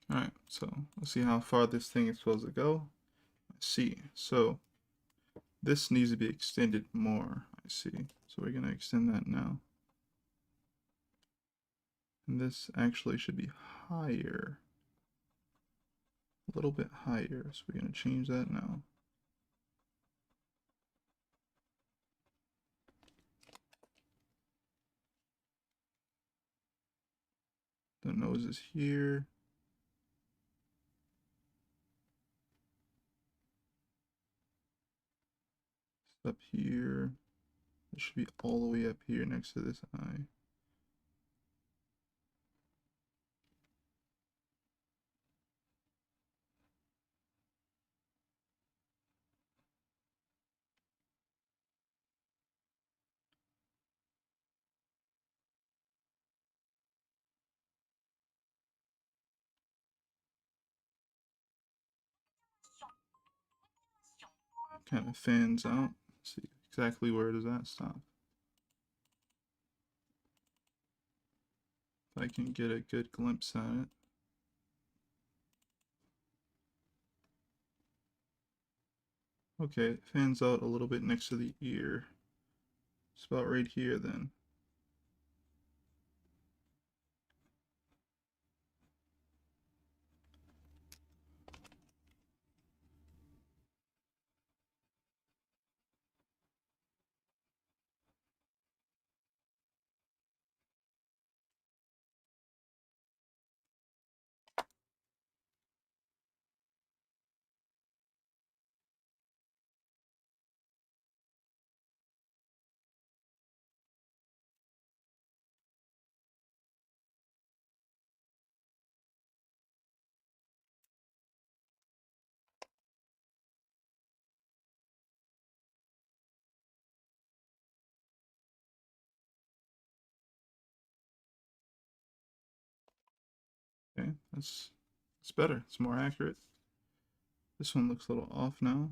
Alright, so let's see how far this thing is supposed to go. I see. So this needs to be extended more. I see. So we're going to extend that now. And this actually should be higher. A little bit higher. So we're going to change that now. The nose is here. It's up here. It should be all the way up here next to this eye. Kind of fans out. Let's see exactly where does that stop. If I can get a good glimpse at it. Okay, it fans out a little bit next to the ear. It's about right here then. Okay, that's better. It's more accurate. This one looks a little off now.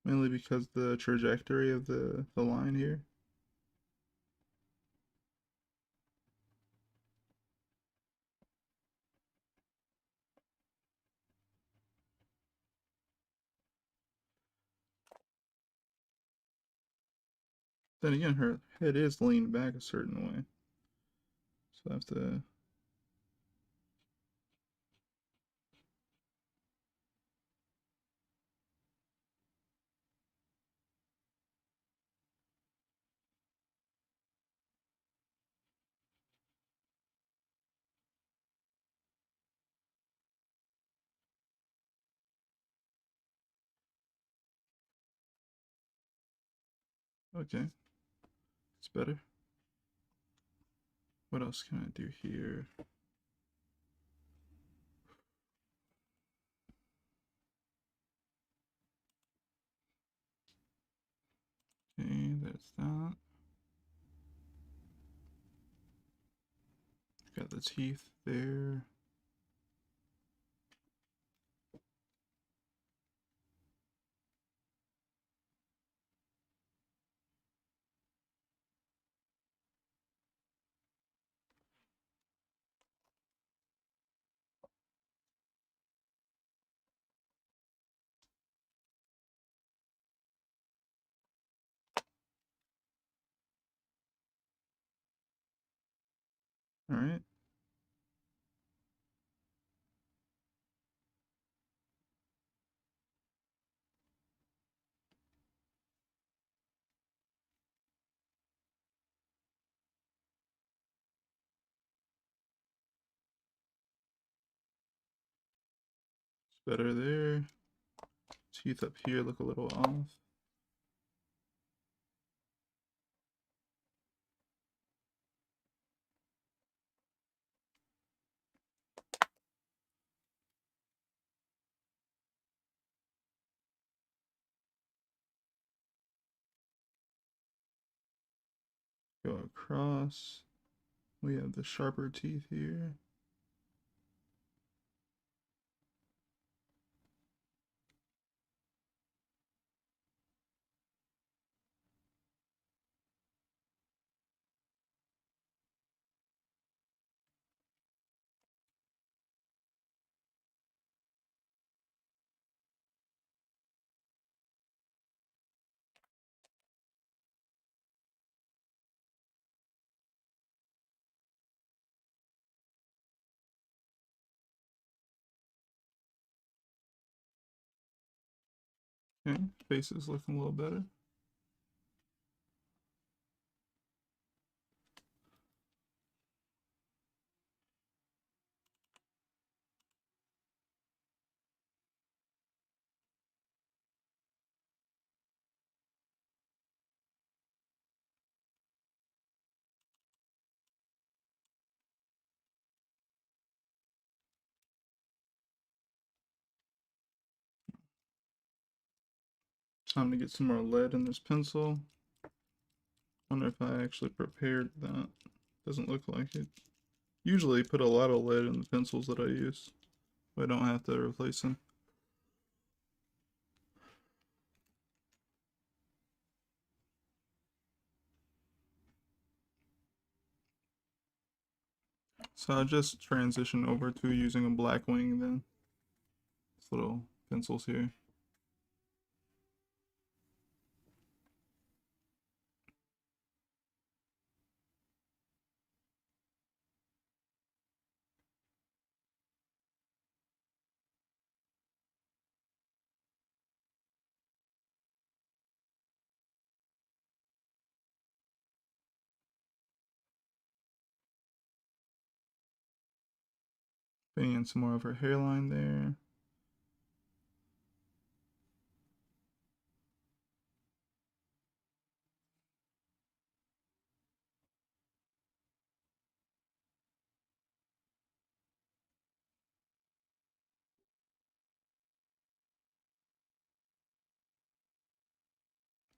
Mainly because the trajectory of the line here. Then again, her head is leaned back a certain way. So I have to... Okay, it's better. What else can I do here? Okay, there's that. Got the teeth there. All right. It's better there. Teeth up here look a little off. Go across. We have the sharper teeth here. Okay, face is looking a little better. Time to get some more lead in this pencil. Wonder if I actually prepared that. Doesn't look like it. Usually put a lot of lead in the pencils that I use, but I don't have to replace them. So I'll just transition over to using a black wing then. These little pencils here. Putting in some more of her hairline there.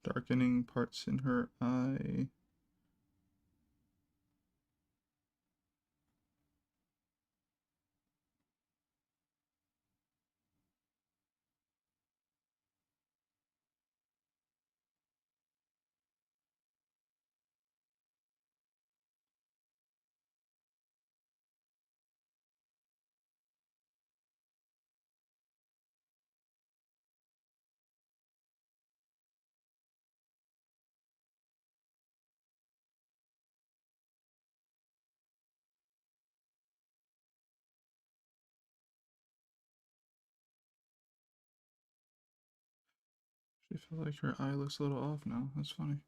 Darkening parts in her eye. I feel like her eye looks a little off now. That's funny.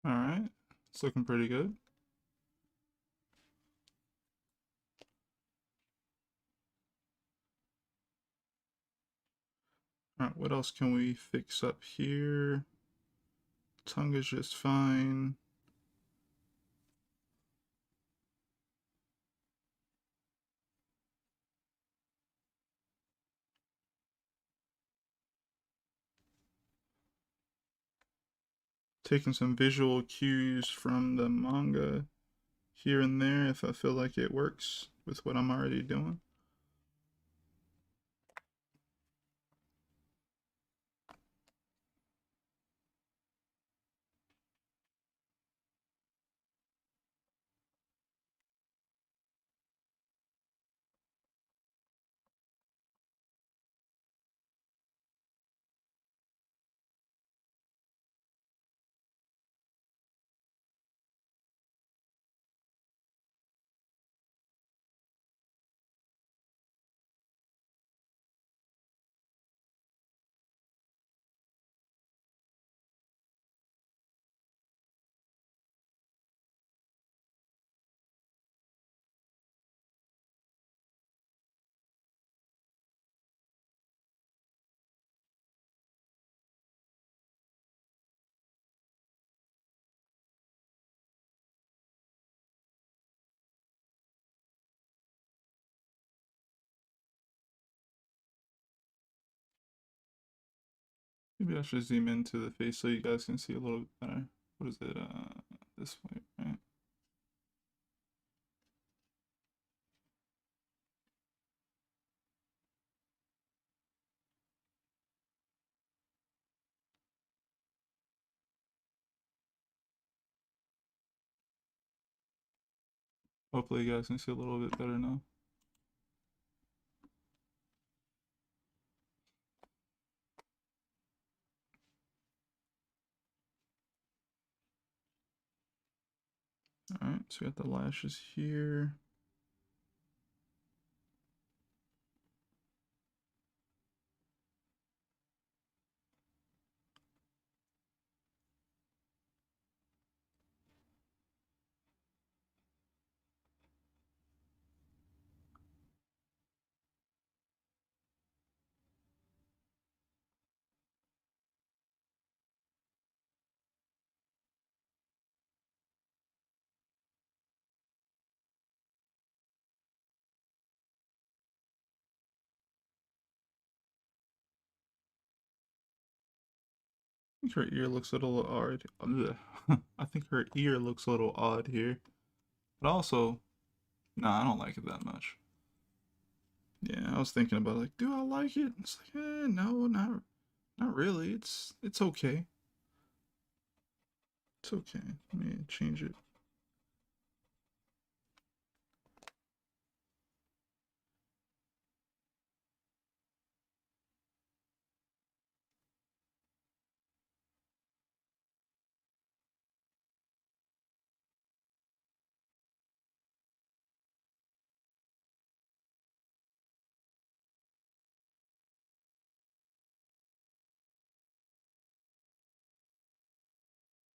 Alright. It's looking pretty good. Alright, what else can we fix up here? Tongue is just fine. Taking some visual cues from the manga here and there if I feel like it works with what I'm already doing. Maybe I should zoom into the face so you guys can see a little bit better. What is it? This way, right? Hopefully you guys can see a little bit better now. Alright, so we got the lashes here. I think her ear looks a little odd. I think her ear looks a little odd here. But also, nah, I don't like it that much. Yeah, I was thinking about like, do I like it? It's like, no, not really. It's okay. It's okay. Let me change it.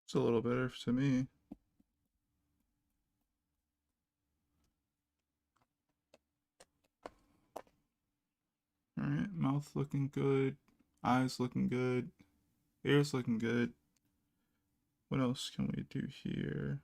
It's a little better to me. Alright, mouth looking good. Eyes looking good. Ears looking good. What else can we do here?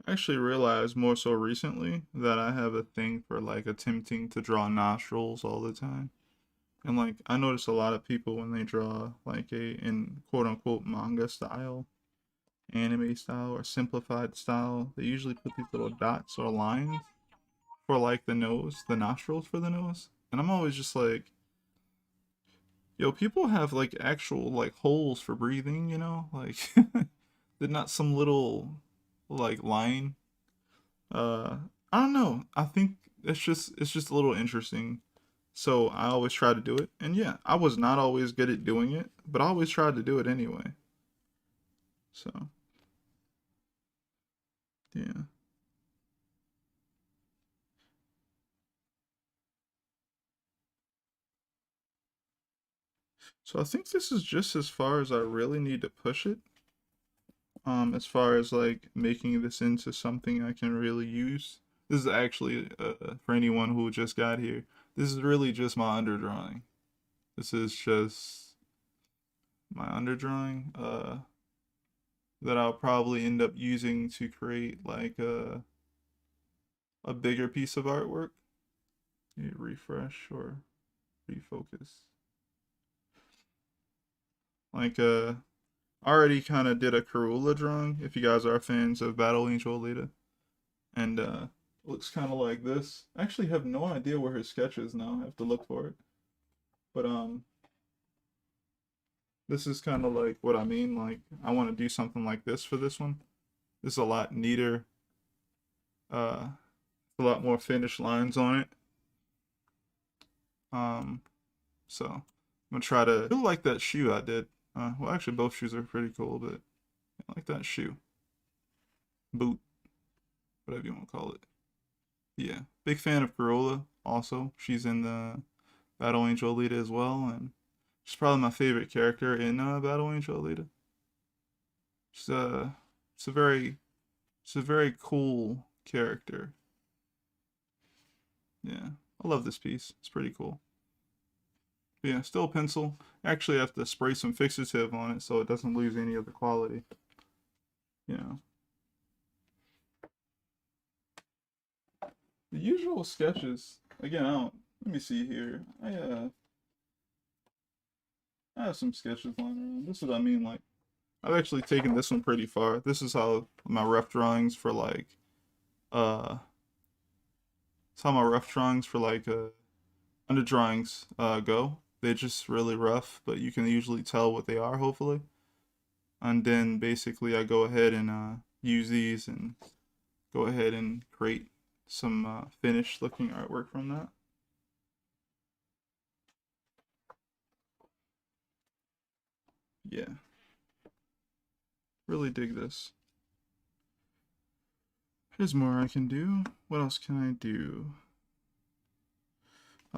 I actually realized more so recently that I have a thing for like attempting to draw nostrils all the time. And like I notice a lot of people when they draw like a in quote unquote manga style, anime style, or simplified style, they usually put these little dots or lines for like the nose, the nostrils for the nose. And I'm always just like, yo, people have like actual like holes for breathing, you know? Like they're not some little like line. Uh I don't know. I think it's just a little interesting. So I always try to do it. And yeah, I was not always good at doing it, but I always tried to do it anyway. So Yeah. So I think this is just as far as I really need to push it. As far as like making this into something I can really use. This is actually for anyone who just got here. This is really just my underdrawing. This is just my underdrawing that I'll probably end up using to create like a bigger piece of artwork. You refresh or refocus. Like already kind of did a Karula drawing if you guys are fans of Battle Angel Alita. And looks kind of like this. I actually have no idea where her sketch is now. I have to look for it. But this is kind of like what I mean. Like I want to do something like this for this one. This is a lot neater. Uh, a lot more finished lines on it. Um, so I'm gonna try to. I really like that shoe I did. Well, actually, both shoes are pretty cool, but I like that shoe, boot, whatever you want to call it. Yeah, big fan of Corolla. Also, she's in the Battle Angel Alita as well, and she's probably my favorite character in Battle Angel Alita. She's it's a very, it's a very cool character. Yeah, I love this piece. It's pretty cool. But yeah, still a pencil. Actually, I have to spray some fixative on it so it doesn't lose any of the quality. You know, the usual sketches. Again, I don't. Let me see here. I have some sketches lying around. This is what I mean. Like I've actually taken this one pretty far. This is how my rough drawings for like uh it's how my rough drawings for like under drawings go. They're just really rough, but you can usually tell what they are hopefully. And then basically I go ahead and use these and go ahead and create some finished looking artwork from that. Yeah, really dig this. There's more I can do. What else can I do?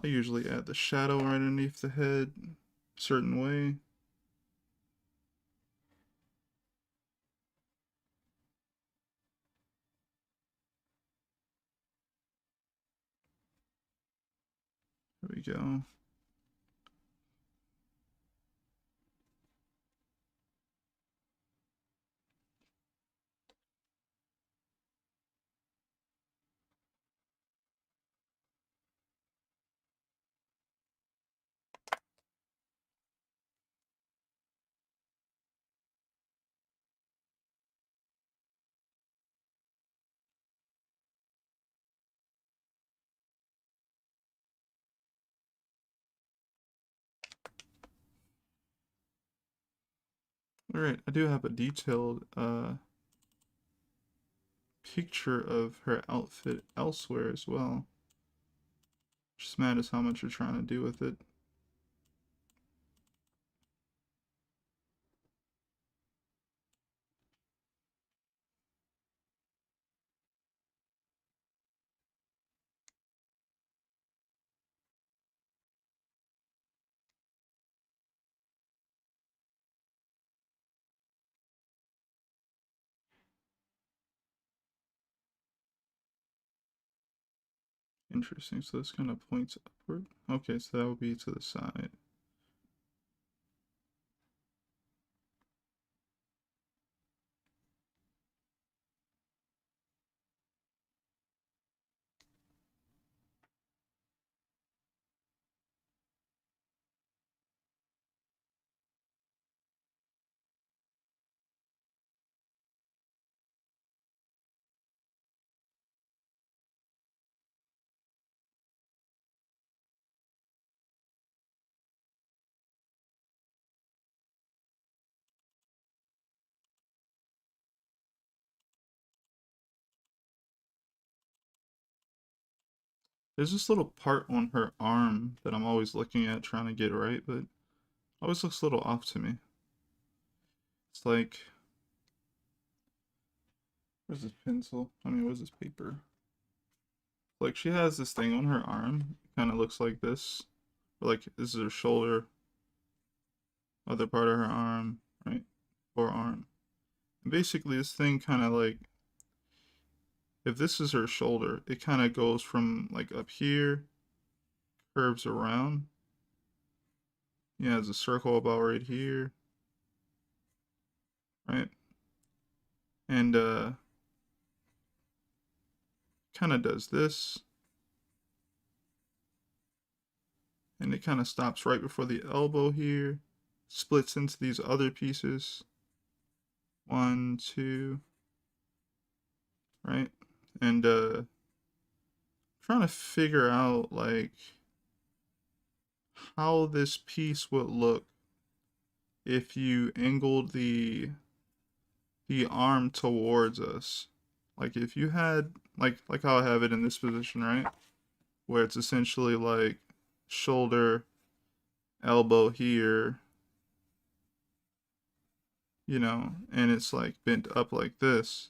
I usually add the shadow right underneath the head a certain way. There we go. Alright, I do have a detailed picture of her outfit elsewhere as well. Just matters how much you're trying to do with it. Interesting, so this kind of points upward. Okay, so that would be to the side. There's this little part on her arm that I'm always looking at trying to get right, but always looks a little off to me. It's like Where's this pencil? I mean, where's this paper? Like, she has this thing on her arm. Kind of looks like this. Or like, this is her shoulder, other part of her arm, right? Forearm. And basically, this thing kind of like, if this is her shoulder, it kind of goes from like up here, curves around. Yeah, there's a circle about right here, right? And kind of does this, and it kind of stops right before the elbow here, splits into these other pieces. One, two, right? And trying to figure out like how this piece would look if you angled the arm towards us. Like if you had like how I have it in this position, right? Where it's essentially like shoulder, elbow here, and it's like bent up like this.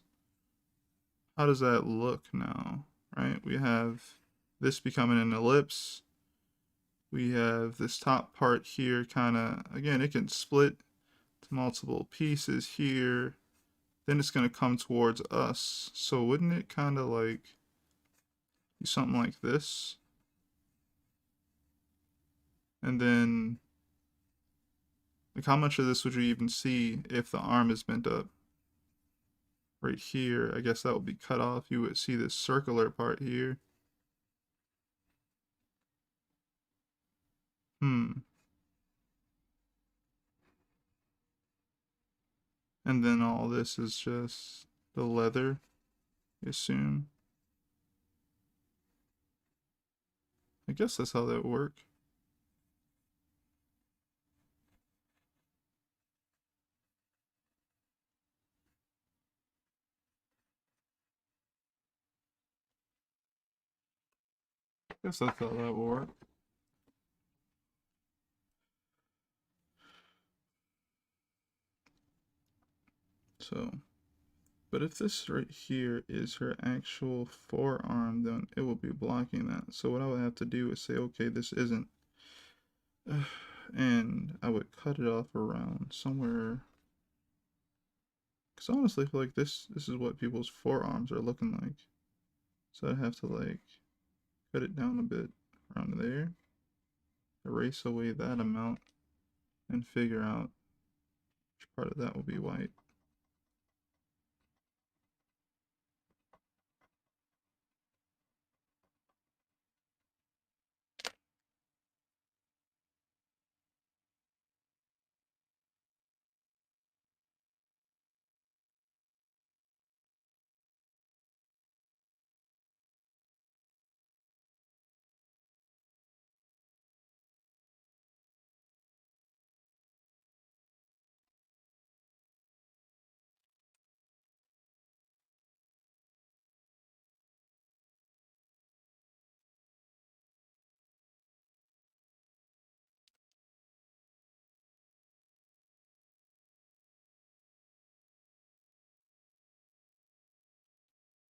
How does that look now? Right? We have this becoming an ellipse. We have this top part here kind of, again, it can split to multiple pieces here. Then it's going to come towards us. So wouldn't it kind of like do something like this? And then, like, how much of this would you even see if the arm is bent up? Right here, I guess that would be cut off. You would see this circular part here. Hmm. And then all this is just the leather, I assume. I guess that's how that would work. I guess that's how that would work. So, but if this right here is her actual forearm, then it will be blocking that. So what I would have to do is say, okay, this isn't, and I would cut it off around somewhere. Because honestly, I feel like this is what people's forearms are looking like. So I'd have to like cut it down a bit around there, erase away that amount, and figure out which part of that will be white.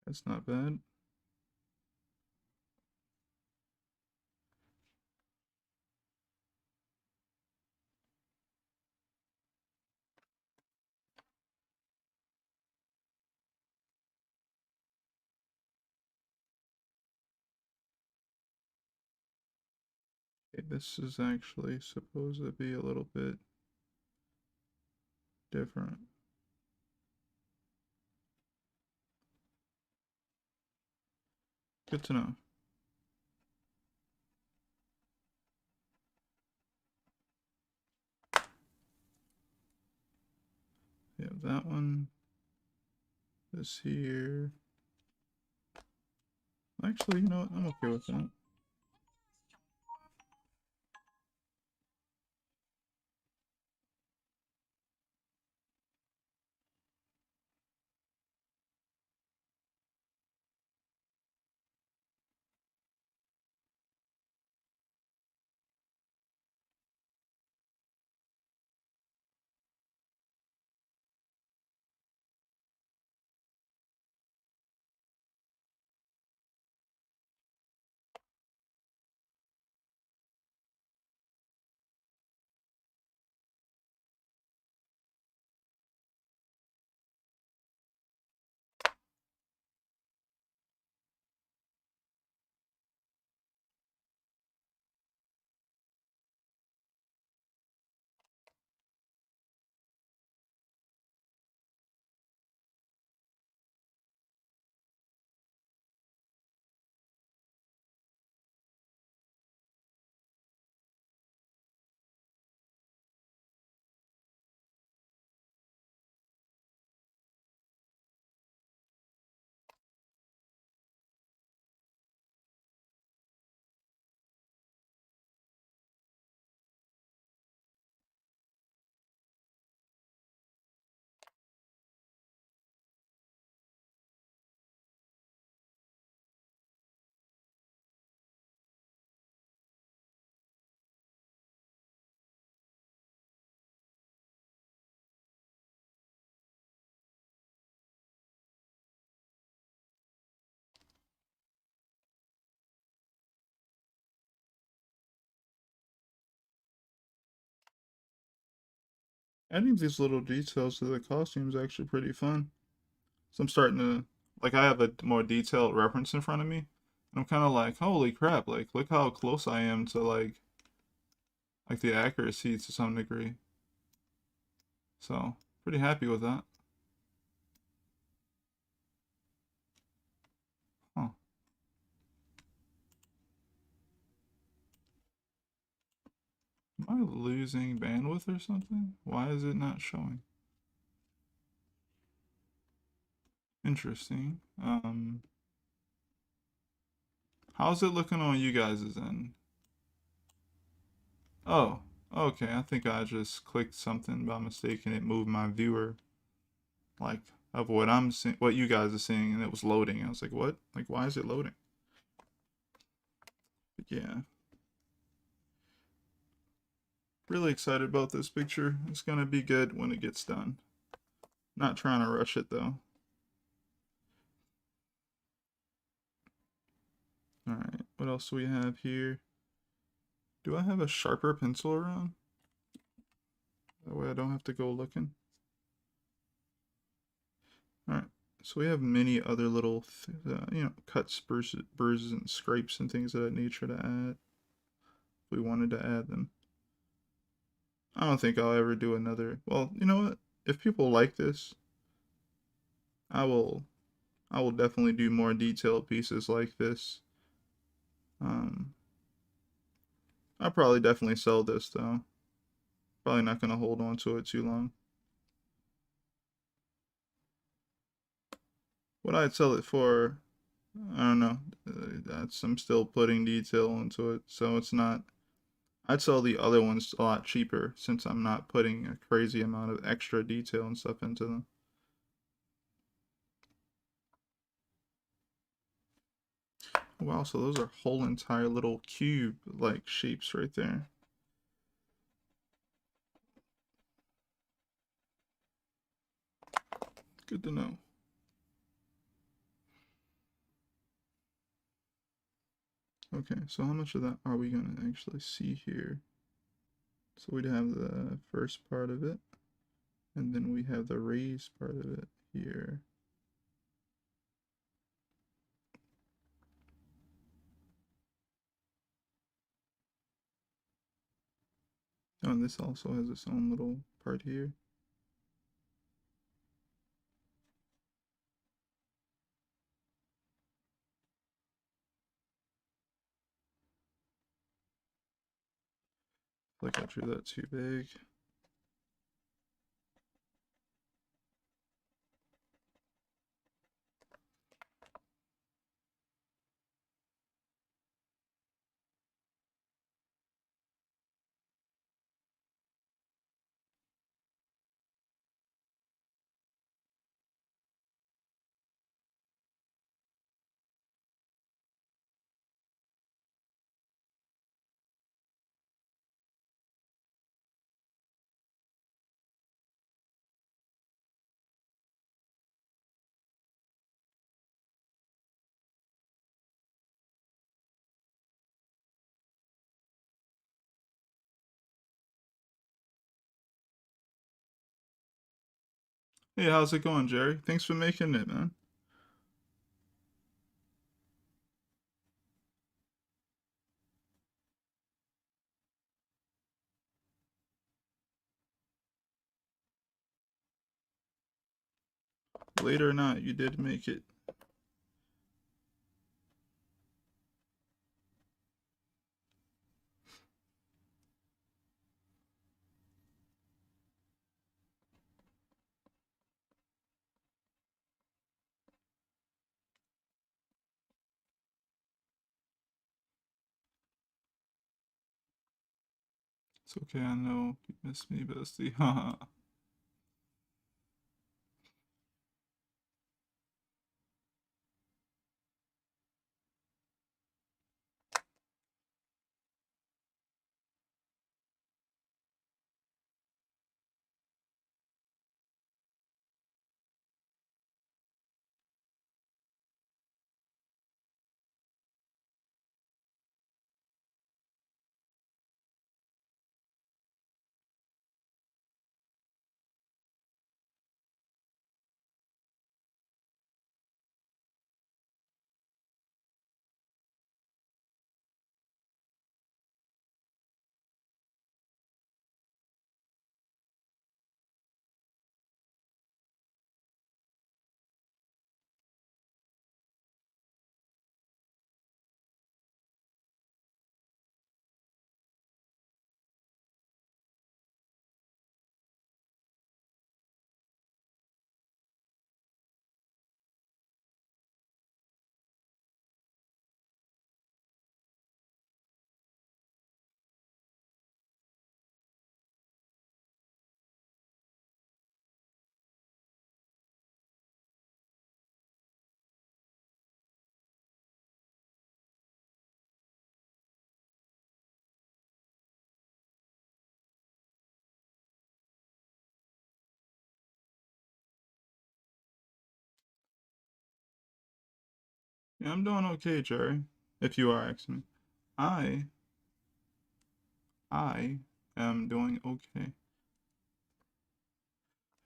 That's not bad. Okay, this is actually supposed to be a little bit different. Good to know. We have that one. This here. Actually, you know what? I'm okay with that. adding these little details to the costume is actually pretty fun. So I'm starting to, like, I have a more detailed reference in front of me. And I'm kind of like, holy crap, like, look how close I am to, like the accuracy to some degree. So, pretty happy with that. Huh. Am I losing bandwidth or something? Why is it not showing? Interesting. How's it looking on you guys' end? Oh, okay. I think I just clicked something by mistake and it moved my viewer, like, of what I'm seeing, what you guys are seeing, and it was loading. I was like, what? Like, why is it loading? But yeah, really excited about this picture. It's gonna be good when it gets done. Not trying to rush it though. All right, what else do we have here? Do I have a sharper pencil around? That way I don't have to go looking. All right, so we have many other little, cuts, bruises, and scrapes and things of that nature to add. If we wanted to add them. I don't think I'll ever do another. Well, you know what? If people like this, I will. I will definitely do more detailed pieces like this. Um, I'll probably definitely sell this though. Probably not gonna hold on to it too long. What I'd sell it for, I don't know. I'm still putting detail into it, so it's not. I'd sell the other ones a lot cheaper since I'm not putting a crazy amount of extra detail and stuff into them. Wow, so those are whole entire little cube like shapes right there. Good to know. Okay, so how much of that are we going to actually see here? So we'd have the first part of it, and then we have the raised part of it here. Oh, and this also has its own little part here. Like I drew that too big. Hey, how's it going, Jerry? Thanks for making it, man. Late or not, you did make it. It's okay, I know you miss me, bestie. Haha. Yeah, I'm doing okay, Jerry. If you are asking me, I I am doing okay.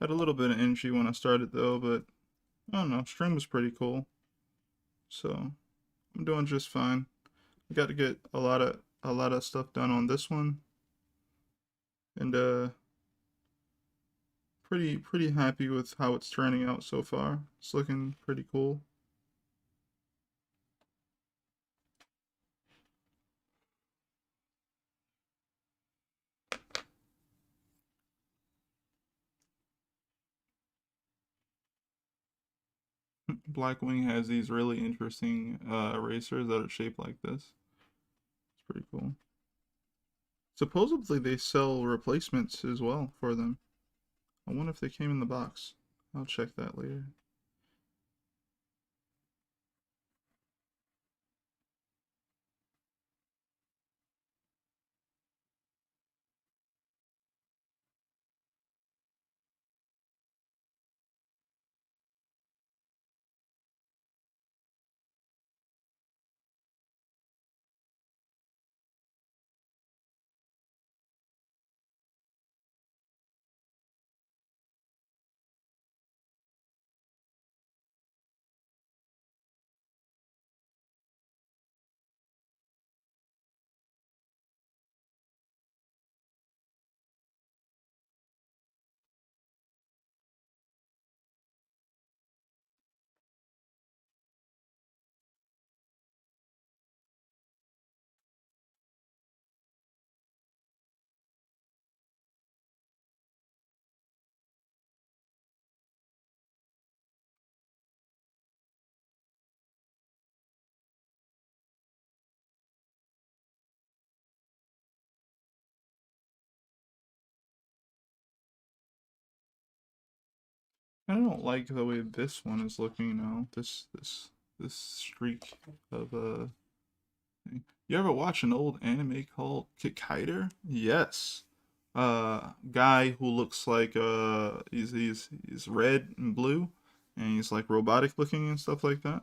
Had a little bit of energy when I started though, but I don't know. Stream was pretty cool, so I'm doing just fine. I got to get a lot of stuff done on this one, and pretty happy with how it's turning out so far. It's looking pretty cool. Blackwing has these really interesting erasers that are shaped like this. It's pretty cool. Supposedly they sell replacements as well for them. I wonder if they came in the box. I'll check that later. I don't like the way this one is looking now. This streak of thing. You ever watch an old anime called Kikaider? Yes. Guy who looks like he's red and blue, and he's like robotic looking and stuff like that.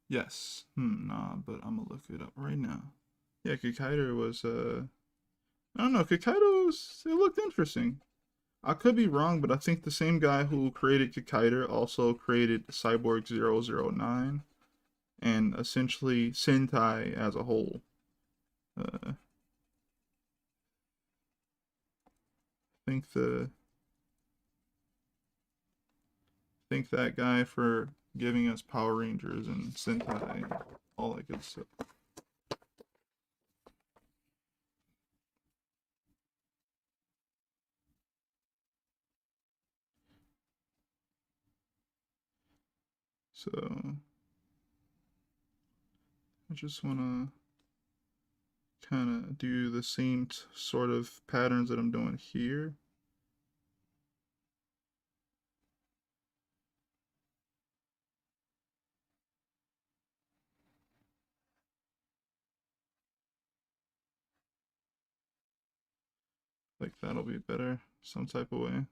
Yes. Nah, but I'm gonna look it up right now. Yeah, Kikaider was I don't know, Kikaider was it looked interesting. I could be wrong, but I think the same guy who created Kikaider also created Cyborg 009 and essentially Sentai as a whole. I think the thank that guy for giving us Power Rangers and Sentai and all that good stuff. So I just want to kind of do the same sort of patterns that I'm doing here. Like that'll be better some type of way.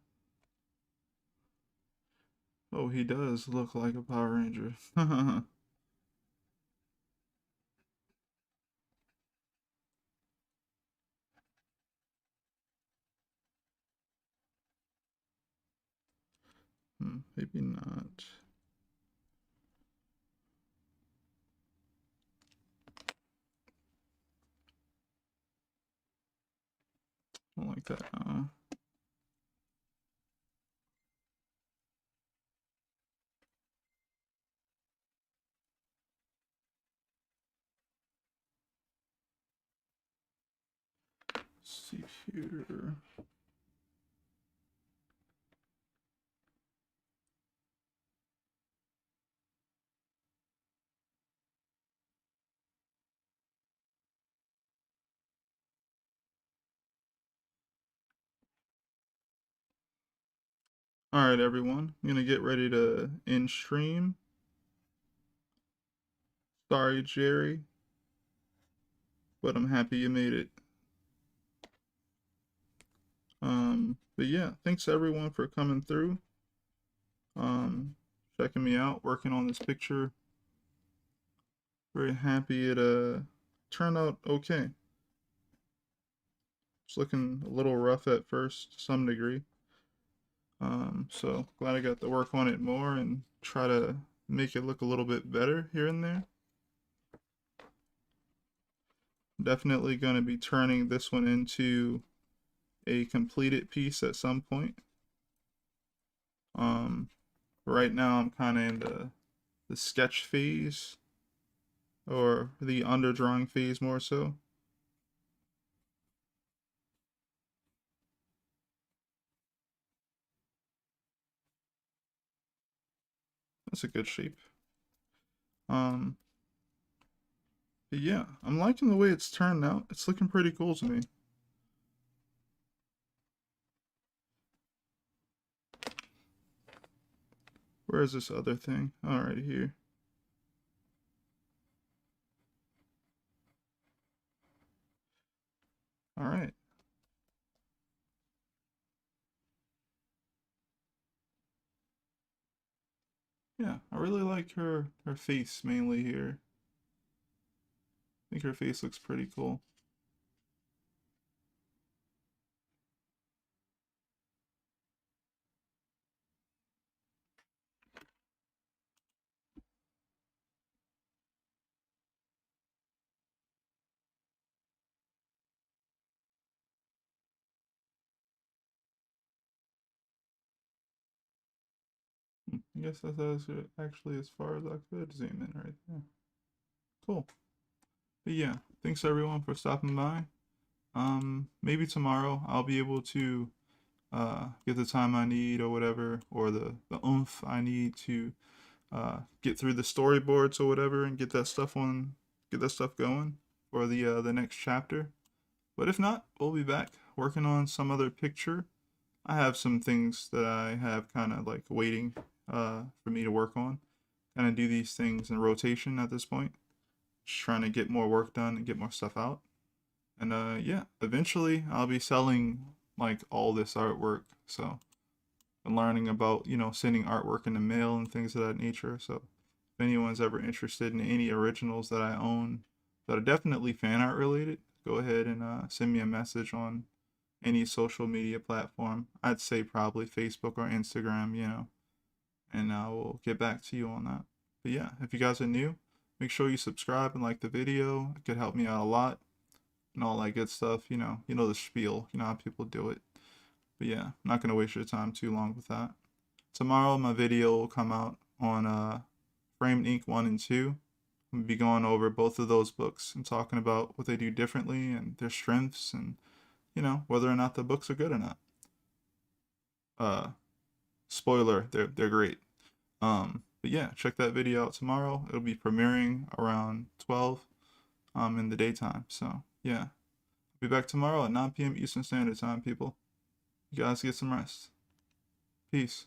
Oh, he does look like a Power Ranger. Maybe not. I don't like that. Let's see here. All right, everyone. I'm gonna get ready to end stream. Sorry, Jerry, but I'm happy you made it. But yeah, thanks everyone for coming through. Um, Checking me out, working on this picture. very happy it turned out okay. It's looking a little rough at first to some degree. So glad I got to work on it more and try to make it look a little bit better here and there. Definitely going to be turning this one into a completed piece at some point. Right now I'm kind of in the sketch phase, or the underdrawing phase more so. That's a good shape. Um, but yeah, I'm liking the way it's turned out. It's looking pretty cool to me. Where is this other thing? Oh, right here. All right. Yeah, I really like her face mainly here. I think her face looks pretty cool. I guess that's actually as far as I could zoom in right there. Cool. But yeah, thanks everyone for stopping by. Maybe tomorrow I'll be able to get the time I need or whatever, or the oomph I need to get through the storyboards or whatever and get that stuff going for the next chapter. But if not, we'll be back working on some other picture. I have some things that I have kind of like waiting for me to work on. Kind of do these things in rotation at this point. Just trying to get more work done and get more stuff out. And yeah, eventually I'll be selling like all this artwork. So I'm learning about, sending artwork in the mail and things of that nature. So if anyone's ever interested in any originals that I own that are definitely fan art related, go ahead and send me a message on any social media platform. I'd say probably Facebook or Instagram, and I will get back to you on that. But yeah, if you guys are new, make sure you subscribe and like the video. It could help me out a lot and all that good stuff. You know the spiel. You know how people do it. But yeah, I'm not gonna waste your time too long with that. Tomorrow, my video will come out on Framed Ink 1 and 2. I'm gonna be going over both of those books and talking about what they do differently and their strengths, and whether or not the books are good or not. Uh, Spoiler, they're great. But yeah, check that video out tomorrow. It'll be premiering around 12 in the daytime. So yeah, I'll be back tomorrow at 9 p.m. Eastern Standard Time, people. You guys get some rest. Peace.